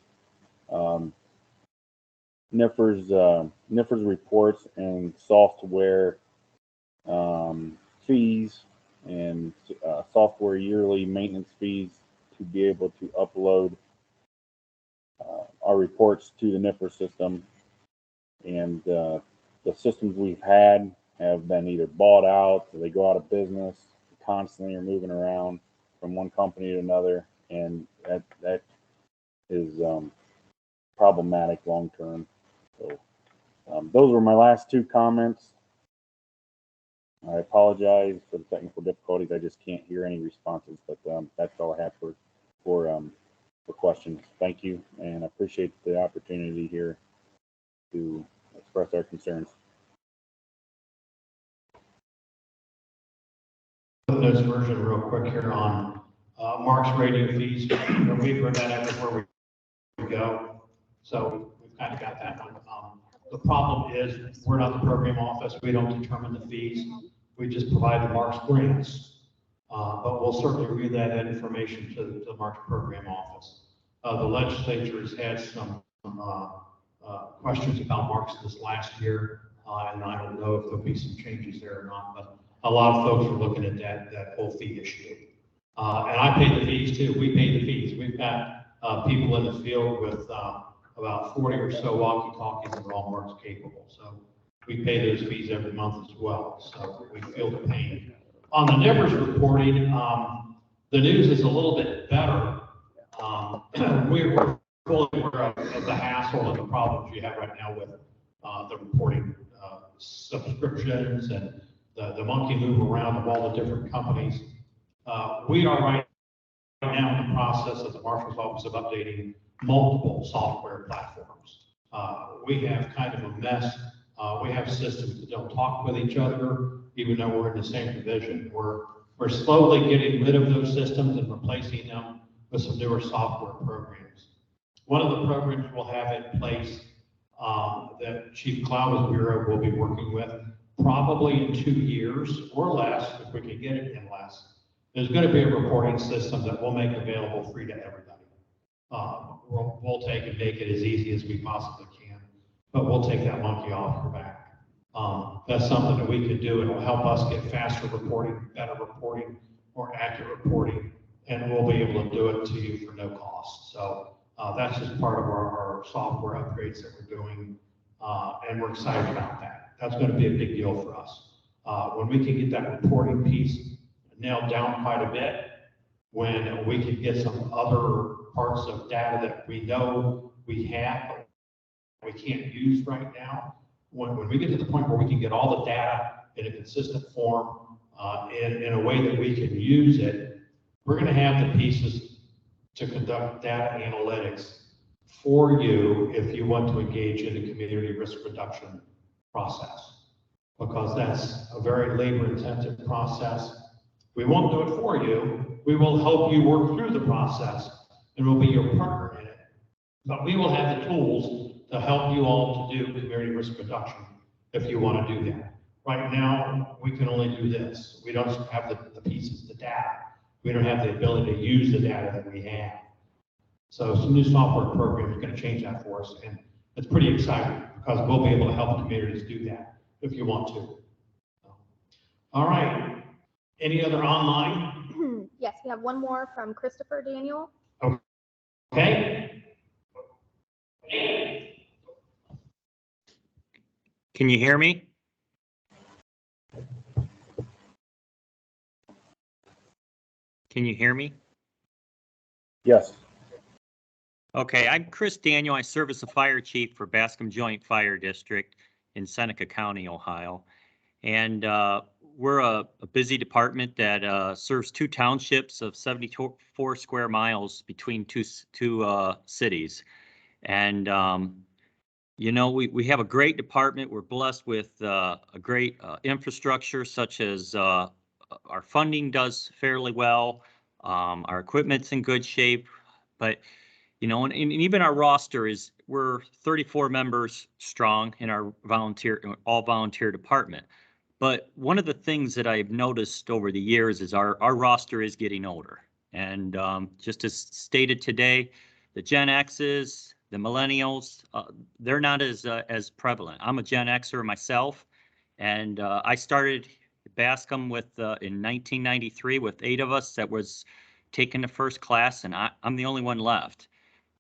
NIFR's reports and software fees and software yearly maintenance fees to be able to upload our reports to the NIFR system. And the systems we've had have been either bought out or they go out of business, constantly are moving around from one company to another, and that is problematic long term. So those were my last two comments. I apologize for the technical difficulties. I just can't hear any responses, but that's all I have for questions. Thank you, and I appreciate the opportunity here to express our concerns. This version real quick here on Mark's radio fees. We've heard that everywhere we go, so we've kind of got that one. The problem is we're not the program office. We don't determine the fees. We just provide the Marks grants, but we'll certainly read that information to the Marks program office. The legislature has had some questions about Marks this last year, and I don't know if there'll be some changes there or not, but a lot of folks are looking at that whole fee issue. And I pay the fees too. We pay the fees. We've got people in the field with about 40 or so walkie-talkies that are all Marks capable. So we pay those fees every month as well. So we feel the pain. On the NIFR's reporting, the news is a little bit better. We're fully aware of the hassle and the problems you have right now with the reporting subscriptions and the monkey move around of all the different companies. We are right now in the process of the Marshal's Office of updating multiple software platforms. We have kind of a mess. We have systems that don't talk with each other, even though we're in the same division. We're slowly getting rid of those systems and replacing them with some newer software programs. One of the programs we'll have in place that Chief Cloud's Bureau will be working with probably in 2 years or less, if we can get it in less. There's going to be a reporting system that we'll make available free to everybody. We'll take and make it as easy as we possibly can, but we'll take that monkey off your back. That's something that we can do. It'll help us get faster reporting, better reporting, more accurate reporting, and we'll be able to do it to you for no cost. So that's just part of our software upgrades that we're doing, and we're excited about that. That's going to be a big deal for us. When we can get that reporting piece nailed down quite a bit, when we can get some other parts of data that we know we have, but we can't use right now, when we get to the point where we can get all the data in a consistent form, in a way that we can use it, we're going to have the pieces to conduct data analytics for you if you want to engage in the community risk reduction process, because that's a very labor-intensive process. We won't do it for you. We will help you work through the process, and we'll be your partner in it. But we will have the tools to help you all to do community risk reduction if you want to do that. Right now, we can only do this. We don't have the pieces, the data. We don't have the ability to use the data that we have. So some new software program is going to change that for us, and it's pretty exciting because we'll be able to help communities do that if you want to. All right. Any other online? Yes, we have one more from Christopher Daniel. Okay. Can you hear me? Can you hear me? Yes. Okay, I'm Chris Daniel. I serve as the fire chief for Bascom Joint Fire District in Seneca County, Ohio. And we're a busy department that serves 2 townships of 74 square miles between two cities. And, you know, we have a great department. We're blessed with a great infrastructure, such as our funding does fairly well. Our equipment's in good shape. But you know, and even our roster we're 34 members strong in our all volunteer department. But one of the things that I've noticed over the years is our roster is getting older. And just as stated today, the Gen X's, the millennials, they're not as prevalent. I'm a Gen Xer myself, and I started Bascom in 1993 with 8 of us that was taking the first class, and I'm the only one left.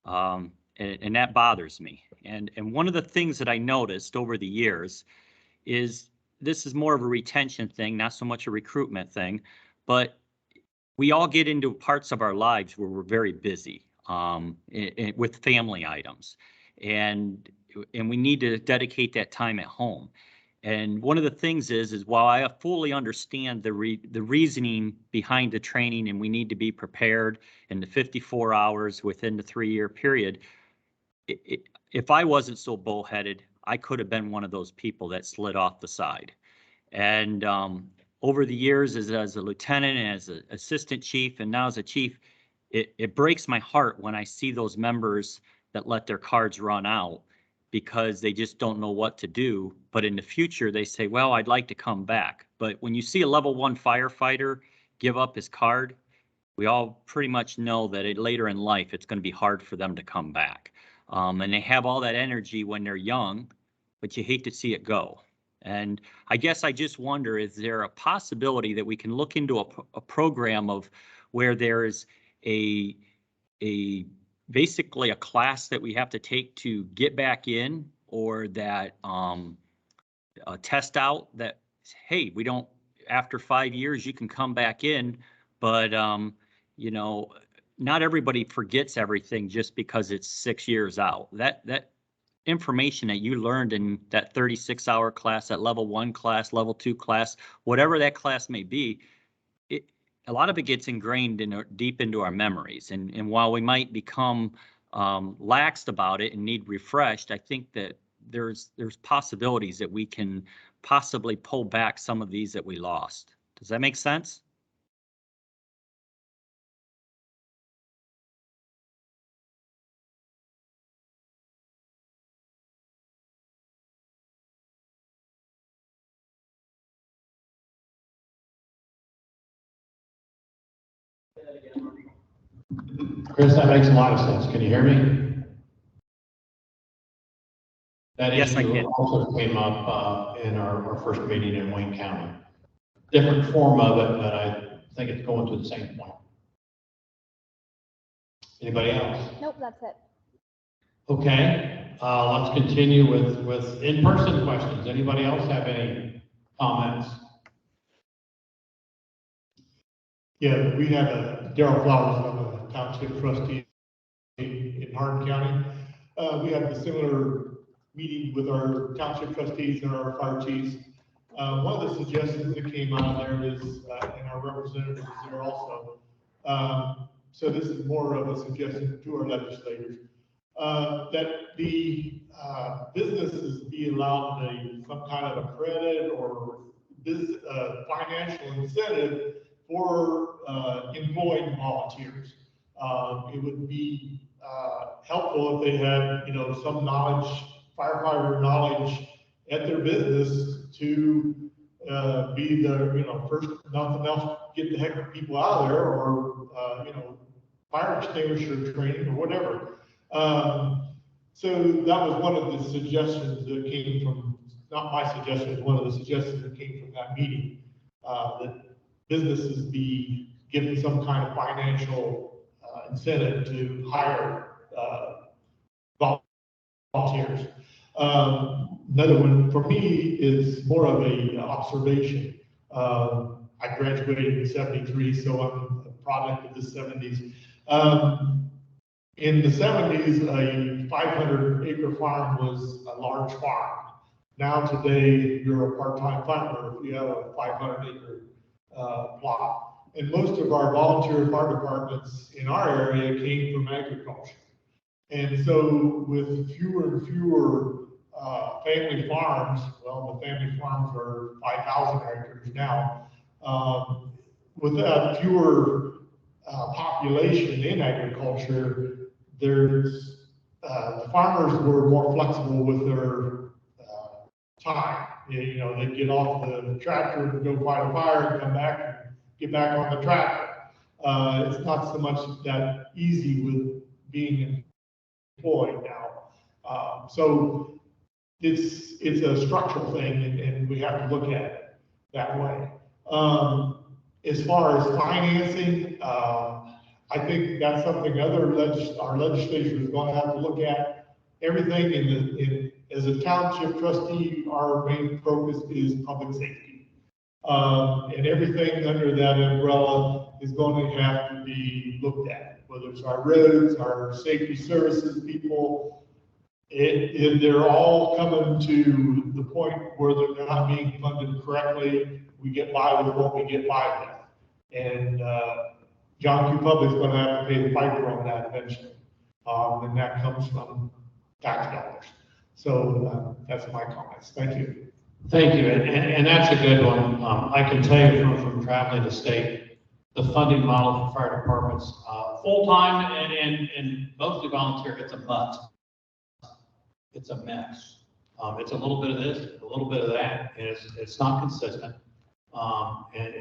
And that bothers me. And one of the things that I noticed over the years is this is more of a retention thing, not so much a recruitment thing, but we all get into parts of our lives where we're very busy with family items, and we need to dedicate that time at home. And one of the things is while I fully understand the reasoning behind the training, and we need to be prepared in the 54 hours within the 3-year period, if I wasn't so bullheaded, I could have been one of those people that slid off the side. And over the years, as a lieutenant and as an assistant chief, and now as a chief, it breaks my heart when I see those members that let their cards run out because they just don't know what to do. But in the future, they say, well, I'd like to come back. But when you see a level 1 firefighter give up his card, we all pretty much know that later in life, it's going to be hard for them to come back. And they have all that energy when they're young, but you hate to see it go. And I guess I just wonder, is there a possibility that we can look into a program of where there's basically a class that we have to take to get back in, or that test out that, hey, we don't, after 5 years, you can come back in, but you know, not everybody forgets everything just because it's 6 years out. That information that you learned in that 36-hour class, that level 1 class, level 2 class, whatever that class may be, a lot of it gets ingrained deep into our memories. And while we might become laxed about it and need refreshed, I think that there's possibilities that we can possibly pull back some of these that we lost. Does that make sense? Chris, that makes a lot of sense. Can you hear me? That Yes, I issue can. also came up in our first meeting in Wayne County. Different form of it, but I think it's going to the same point. Anybody else? Nope, that's it. Okay, let's continue with in-person questions. Anybody else have any comments? Yeah, we have Daryl Flowers, I'm a township trustee in Hardin County. We had a similar meeting with our township trustees and our fire chiefs. One of the suggestions that came out of there is, and our representative is there also. So this is more of a suggestion to our legislators, that the businesses be allowed some kind of a credit or financial incentive for employing volunteers. It would be helpful if they had, some knowledge, firefighter knowledge at their business to be the, first, nothing else, get the heck of people out of there, or, fire extinguisher training or whatever. So that was one of the suggestions that came from, not my suggestion, one of the suggestions that came from that meeting, that businesses be given some kind of financial incentive to hire volunteers. Another one for me is more of a observation. I graduated in '73, so I'm a product of the '70s. In the '70s, a 500-acre farm was a large farm. Now today, you're a part-time farmer if you have a 500-acre plot. And most of our volunteer fire departments in our area came from agriculture. And so with fewer and fewer family farms, well, the family farms are 5,000 acres now, with that fewer population in agriculture, there's the farmers were more flexible with their time. You know, they get off the tractor and go fight a fire and come back and get back on the tractor. It's not so much that easy with being employed now. So it's a structural thing, and we have to look at it that way. As far as financing, I think that's something our legislature is going to have to look at. Everything as a township trustee, our main focus is public safety. And everything under that umbrella is going to have to be looked at, whether it's our roads, our safety services people. They're all coming to the point where they're not being funded correctly. We get by with what we get by with. And John Q. Public's going to have to pay the piper on that eventually. And that comes from tax dollars. So that's my comments. Thank you. Thank you, and that's a good one. I can tell you from traveling the state, the funding model for fire departments, full-time and mostly volunteer, it's a mutt. It's a mess. It's a little bit of this, a little bit of that, and it's not consistent. And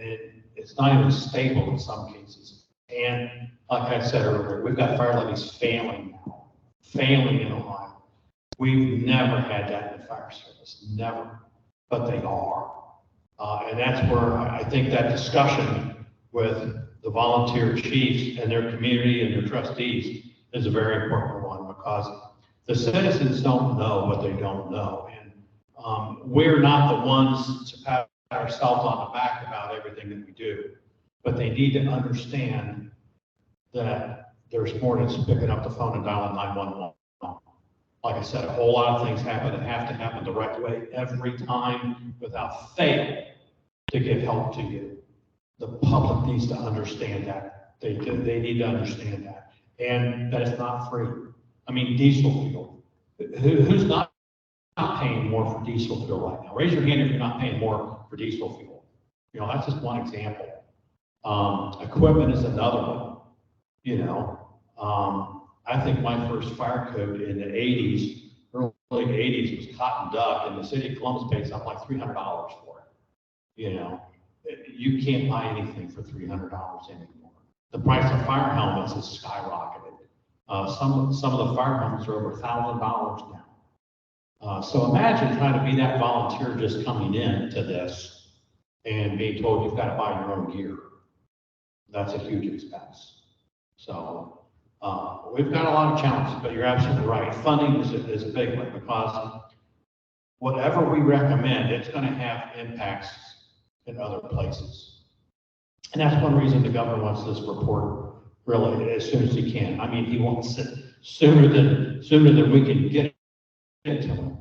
it's not even stable in some cases. And like I said earlier, we've got fire levies failing now, failing in Ohio. We've never had that in the fire service, never, but they are. And that's where I think that discussion with the volunteer chiefs and their community and their trustees is a very important one, because the citizens don't know what they don't know. And we're not the ones to pat ourselves on the back about everything that we do, but they need to understand that there's more than just picking up the phone and dialing 911. Like I said, a whole lot of things happen and have to happen the right way every time without fail to get help to you. The public needs to understand that. They need to understand that. And that it's not free. I mean, diesel fuel. Who's not paying more for diesel fuel right now? Raise your hand if you're not paying more for diesel fuel. You know, that's just one example. Equipment is another one. You know, I think my first fire code in the 80s, early 80s, was cotton duck, and the city of Columbus paid something like $300 for it. You know, you can't buy anything for $300 anymore. The price of fire helmets has skyrocketed. Some of the fire helmets are over $1,000 now. So imagine trying to be that volunteer just coming in to this and being told you've got to buy your own gear. That's a huge expense. So we've got a lot of challenges, but you're absolutely right. Funding is a big one, because whatever we recommend, it's going to have impacts in other places. And that's one reason the governor wants this report really as soon as he can. I mean, he wants it sooner than we can get into it,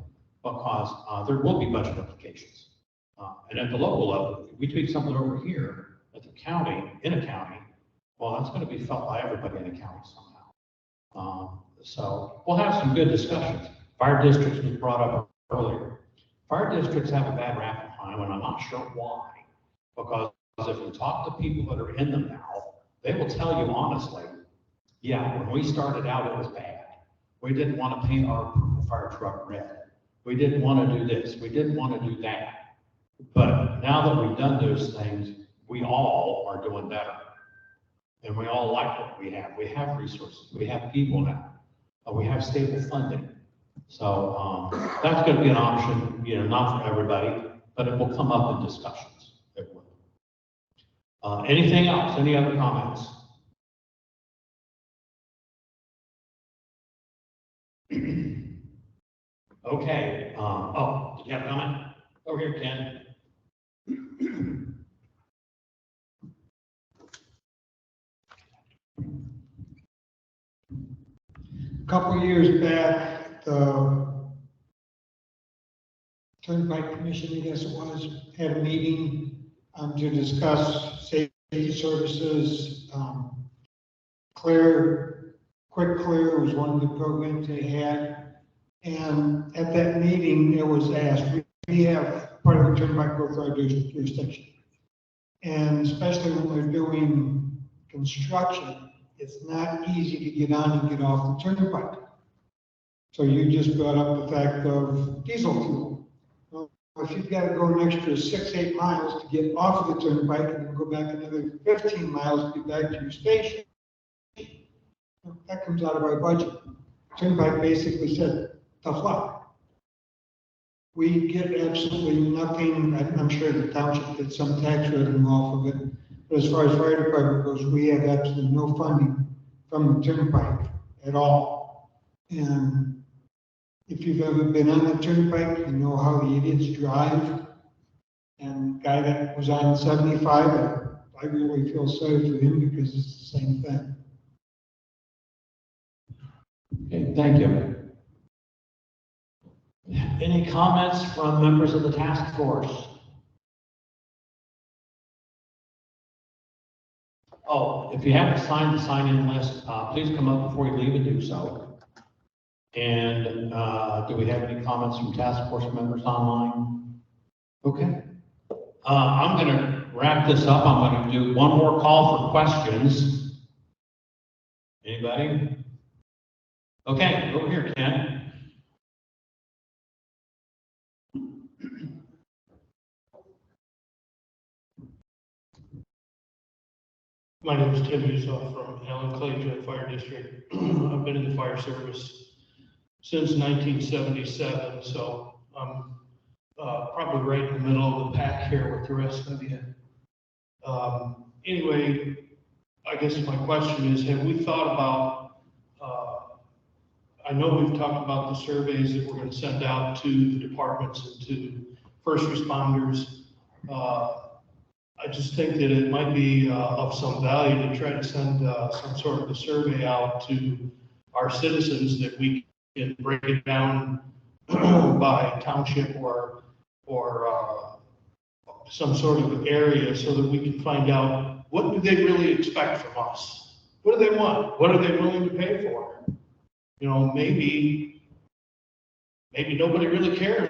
because there will be budget implications. And at the local level, if we tweak something over here at the county, in a county, well, that's going to be felt by everybody in the county somehow. So we'll have some good discussions. Fire districts was brought up earlier. Fire districts have a bad rap in Ohio, and I'm not sure why. Because if you talk to people that are in them now, they will tell you honestly, yeah, when we started out, it was bad. We didn't want to paint our fire truck red. We didn't want to do this. We didn't want to do that. But now that we've done those things, we all are doing better. And we all like what we have. We have resources. We have people now. We have stable funding. So that's going to be an option, you know, not for everybody, but it will come up in discussions. It will. Anything else? Any other comments? Okay. Oh, did you have a comment? Over here, Ken. A couple of years back, the Turnpike Commission, I guess it was, had a meeting to discuss safety services. Quick Clear was one of the programs they had. And at that meeting, it was asked, we have part of the Turnpike go through our jurisdiction. And especially when we're doing construction, it's not easy to get on and get off the turnpike. So you just brought up the fact of diesel fuel. Well, if you've got to go an extra 6-8 miles to get off of the turnpike and then go back another 15 miles to get back to your station, that comes out of our budget. Turnpike basically said, tough luck. We get absolutely nothing. I'm sure the township gets some tax revenue off of it. But as far as fire department goes, we have absolutely no funding from the turnpike at all. And if you've ever been on the turnpike, you know how the idiots drive. And the guy that was on 75, I really feel sorry for him because it's the same thing. Okay, thank you. Any comments from members of the task force? Oh, if you haven't signed the sign-in list, please come up before you leave and do so. And do we have any comments from task force members online? Okay. I'm going to wrap this up. I'm going to do one more call for questions. Anybody? Okay, over here, Ken. My name is Tim Yusoff from Allen Clay Joint Fire District. I've been in the fire service since 1977, so I'm probably right in the middle of the pack here with the rest of you. Anyway, I guess my question is, have we thought about, I know we've talked about the surveys that we're going to send out to the departments and to first responders. I just think that it might be of some value to try to send some sort of a survey out to our citizens that we can break it down by township or some sort of area so that we can find out what do they really expect from us? What do they want? What are they willing to pay for? You know, maybe nobody really cares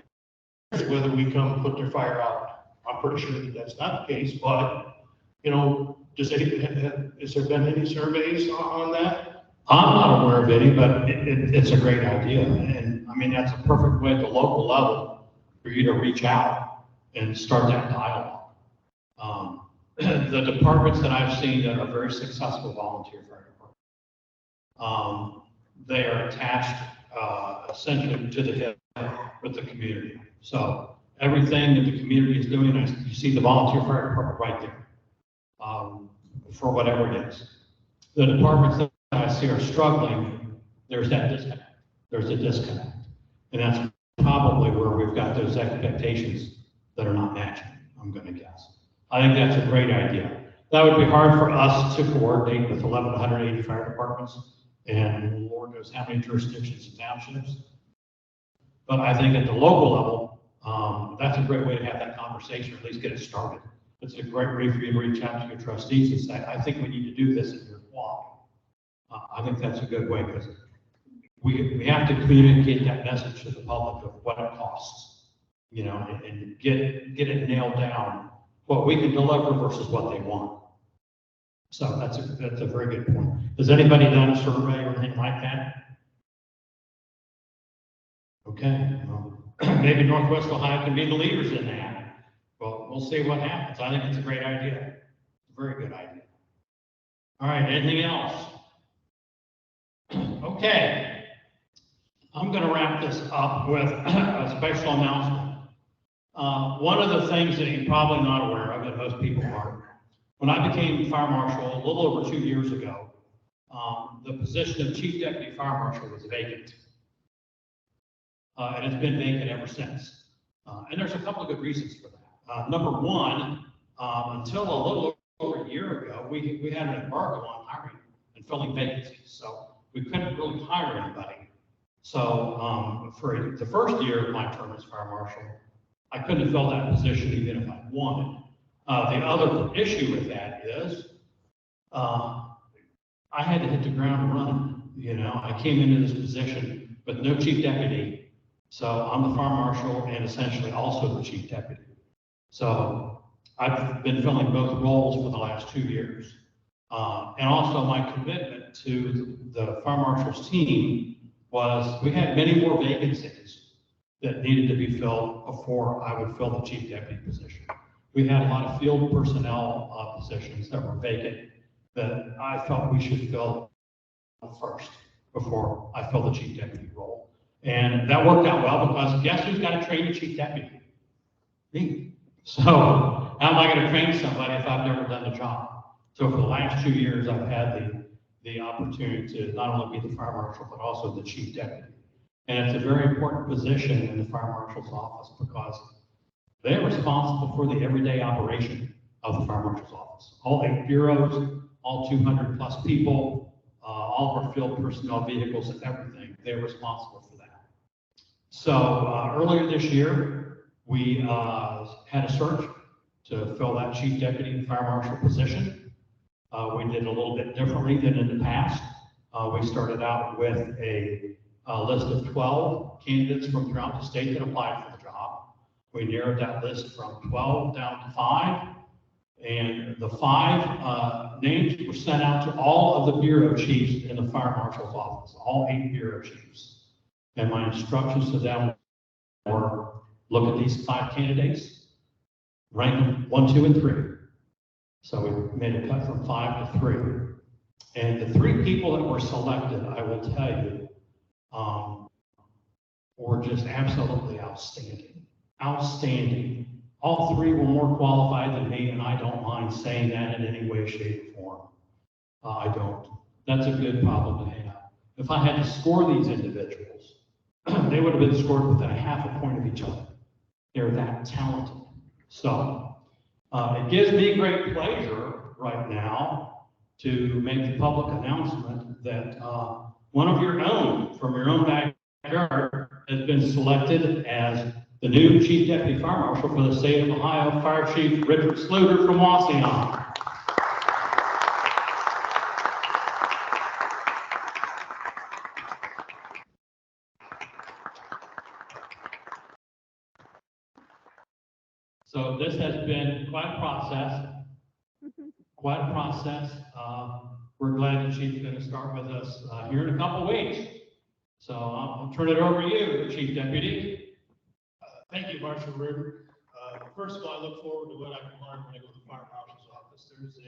whether we come put their fire out. I'm pretty sure that that's not the case, but, you know, has there been any surveys on that? I'm not aware of any, but it's a great idea. And I mean, that's a perfect way at the local level for you to reach out and start that dialogue. The departments that I've seen that are very successful volunteer fire departments, they are attached essentially to the hip with the community. So everything that the community is doing, you see the volunteer fire department right there for whatever it is. The departments that I see are struggling, there's that disconnect. There's a disconnect. And that's probably where we've got those expectations that are not matching, I'm going to guess. I think that's a great idea. That would be hard for us to coordinate with 1,180 fire departments and Lord knows how many jurisdictions and townships. But I think at the local level, that's a great way to have that conversation, or at least get it started. It's a great way for you to reach out to your trustees and say, I think we need to do this in your block. I think that's a good way because we have to communicate that message to the public of what it costs, you know, and get it nailed down, what we can deliver versus what they want. So that's a very good point. Has anybody done a survey or anything like that? Okay, well, maybe Northwest Ohio can be the leaders in that. Well, we'll see what happens. I think it's a great idea. It's a very good idea. All right, anything else? Okay. I'm going to wrap this up with a special announcement. One of the things that you're probably not aware of, and most people aren't, when I became fire marshal a little over 2 years ago, the position of chief deputy fire marshal was vacant. And it's been vacant ever since. And there's a couple of good reasons for that. Number one, until a little over a year ago, we had an embargo on hiring and filling vacancies. So we couldn't really hire anybody. So for the first year of my term as fire marshal, I couldn't fill that position even if I wanted. The other issue with that is I had to hit the ground running. You know, I came into this position with no chief deputy. So I'm the fire marshal and essentially also the chief deputy. So I've been filling both roles for the last 2 years. And also my commitment to the fire marshal's team was we had many more vacancies that needed to be filled before I would fill the chief deputy position. We had a lot of field personnel positions that were vacant that I felt we should fill first before I fill the chief deputy role. And that worked out well because guess who's got to train the chief deputy? Me. So how am I going to train somebody if I've never done the job? So for the last 2 years, I've had the opportunity to not only be the fire marshal, but also the chief deputy. And it's a very important position in the fire marshal's office because they're responsible for the everyday operation of the fire marshal's office. All 8 bureaus, all 200 plus people, all of our field personnel vehicles and everything, they're responsible for that. So earlier this year, we had a search to fill that chief deputy fire marshal position. We did a little bit differently than in the past. We started out with a list of 12 candidates from throughout the state that applied for the job. We narrowed that list from 12 down to 5. And the 5 names were sent out to all of the bureau chiefs in the fire marshal's office, all 8 bureau chiefs. And my instructions to them were, look at these 5 candidates, rank them 1, 2, and 3. So we made a cut from 5 to 3. And the 3 people that were selected, I will tell you, were just absolutely outstanding. Outstanding. All 3 were more qualified than me, and I don't mind saying that in any way, shape, or form. I don't. That's a good problem to have. If I had to score these individuals, they would have been scored within a half a point of each other. They're that talented. So it gives me great pleasure right now to make the public announcement that one of your own from your own backyard has been selected as the new Chief Deputy Fire Marshal for the state of Ohio, Fire Chief Richard Sluder from Waseon. So this has been quite a process. Quite a process. We're glad the Chief's going to start with us here in a couple weeks. So I'll turn it over to you, Chief Deputy. Thank you, Marshal Ritter. First of all, I look forward to what I can learn when I go to the fire marshal's office. There's a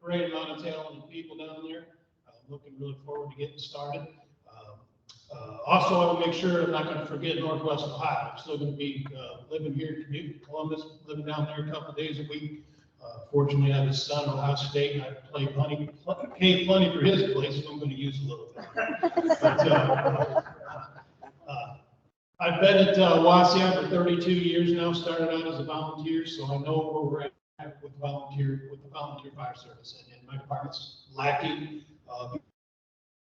great amount of talented people down there. I'm looking really forward to getting started. Also, I will make sure I'm not going to forget Northwest Ohio. I'm still going to be living here in Columbus, living down there a couple of days a week. Fortunately, I have a son at Ohio State, and I paid plenty for his place, so I'm going to use a little bit. But, I've been at Waseon for 32 years now, started out as a volunteer, so I know where we're at with the volunteer fire service. And my department's lacking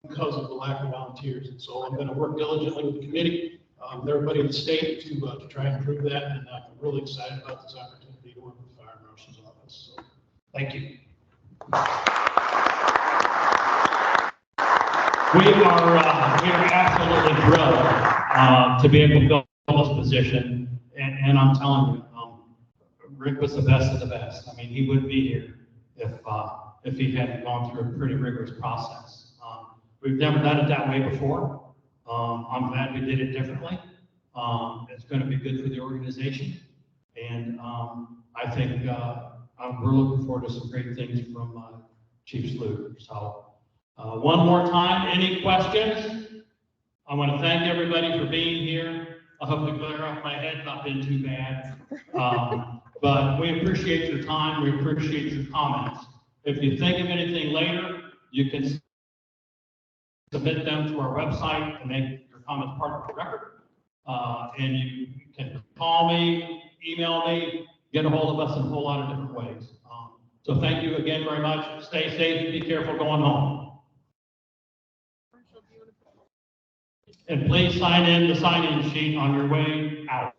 because of the lack of volunteers. And so I'm going to work diligently with the committee, with everybody in the state to try and improve that. And I'm really excited about this opportunity to work with the fire marshal's office. So thank you. We are absolutely thrilled to be able to fill this position. And I'm telling you, Rick was the best of the best. I mean, he wouldn't be here if he hadn't gone through a pretty rigorous process. We've never done it that way before. I'm glad we did it differently. It's going to be good for the organization. And I think we're looking forward to some great things from Chief Sluder. So one more time, any questions? I want to thank everybody for being here. I hope the glare off my head's not been too bad. But we appreciate your time. We appreciate your comments. If you think of anything later, you can submit them to our website and make your comments part of the record. And you can call me, email me, get a hold of us in a whole lot of different ways. So thank you again very much. Stay safe, be careful going home. And please sign in the sign-in sheet on your way out.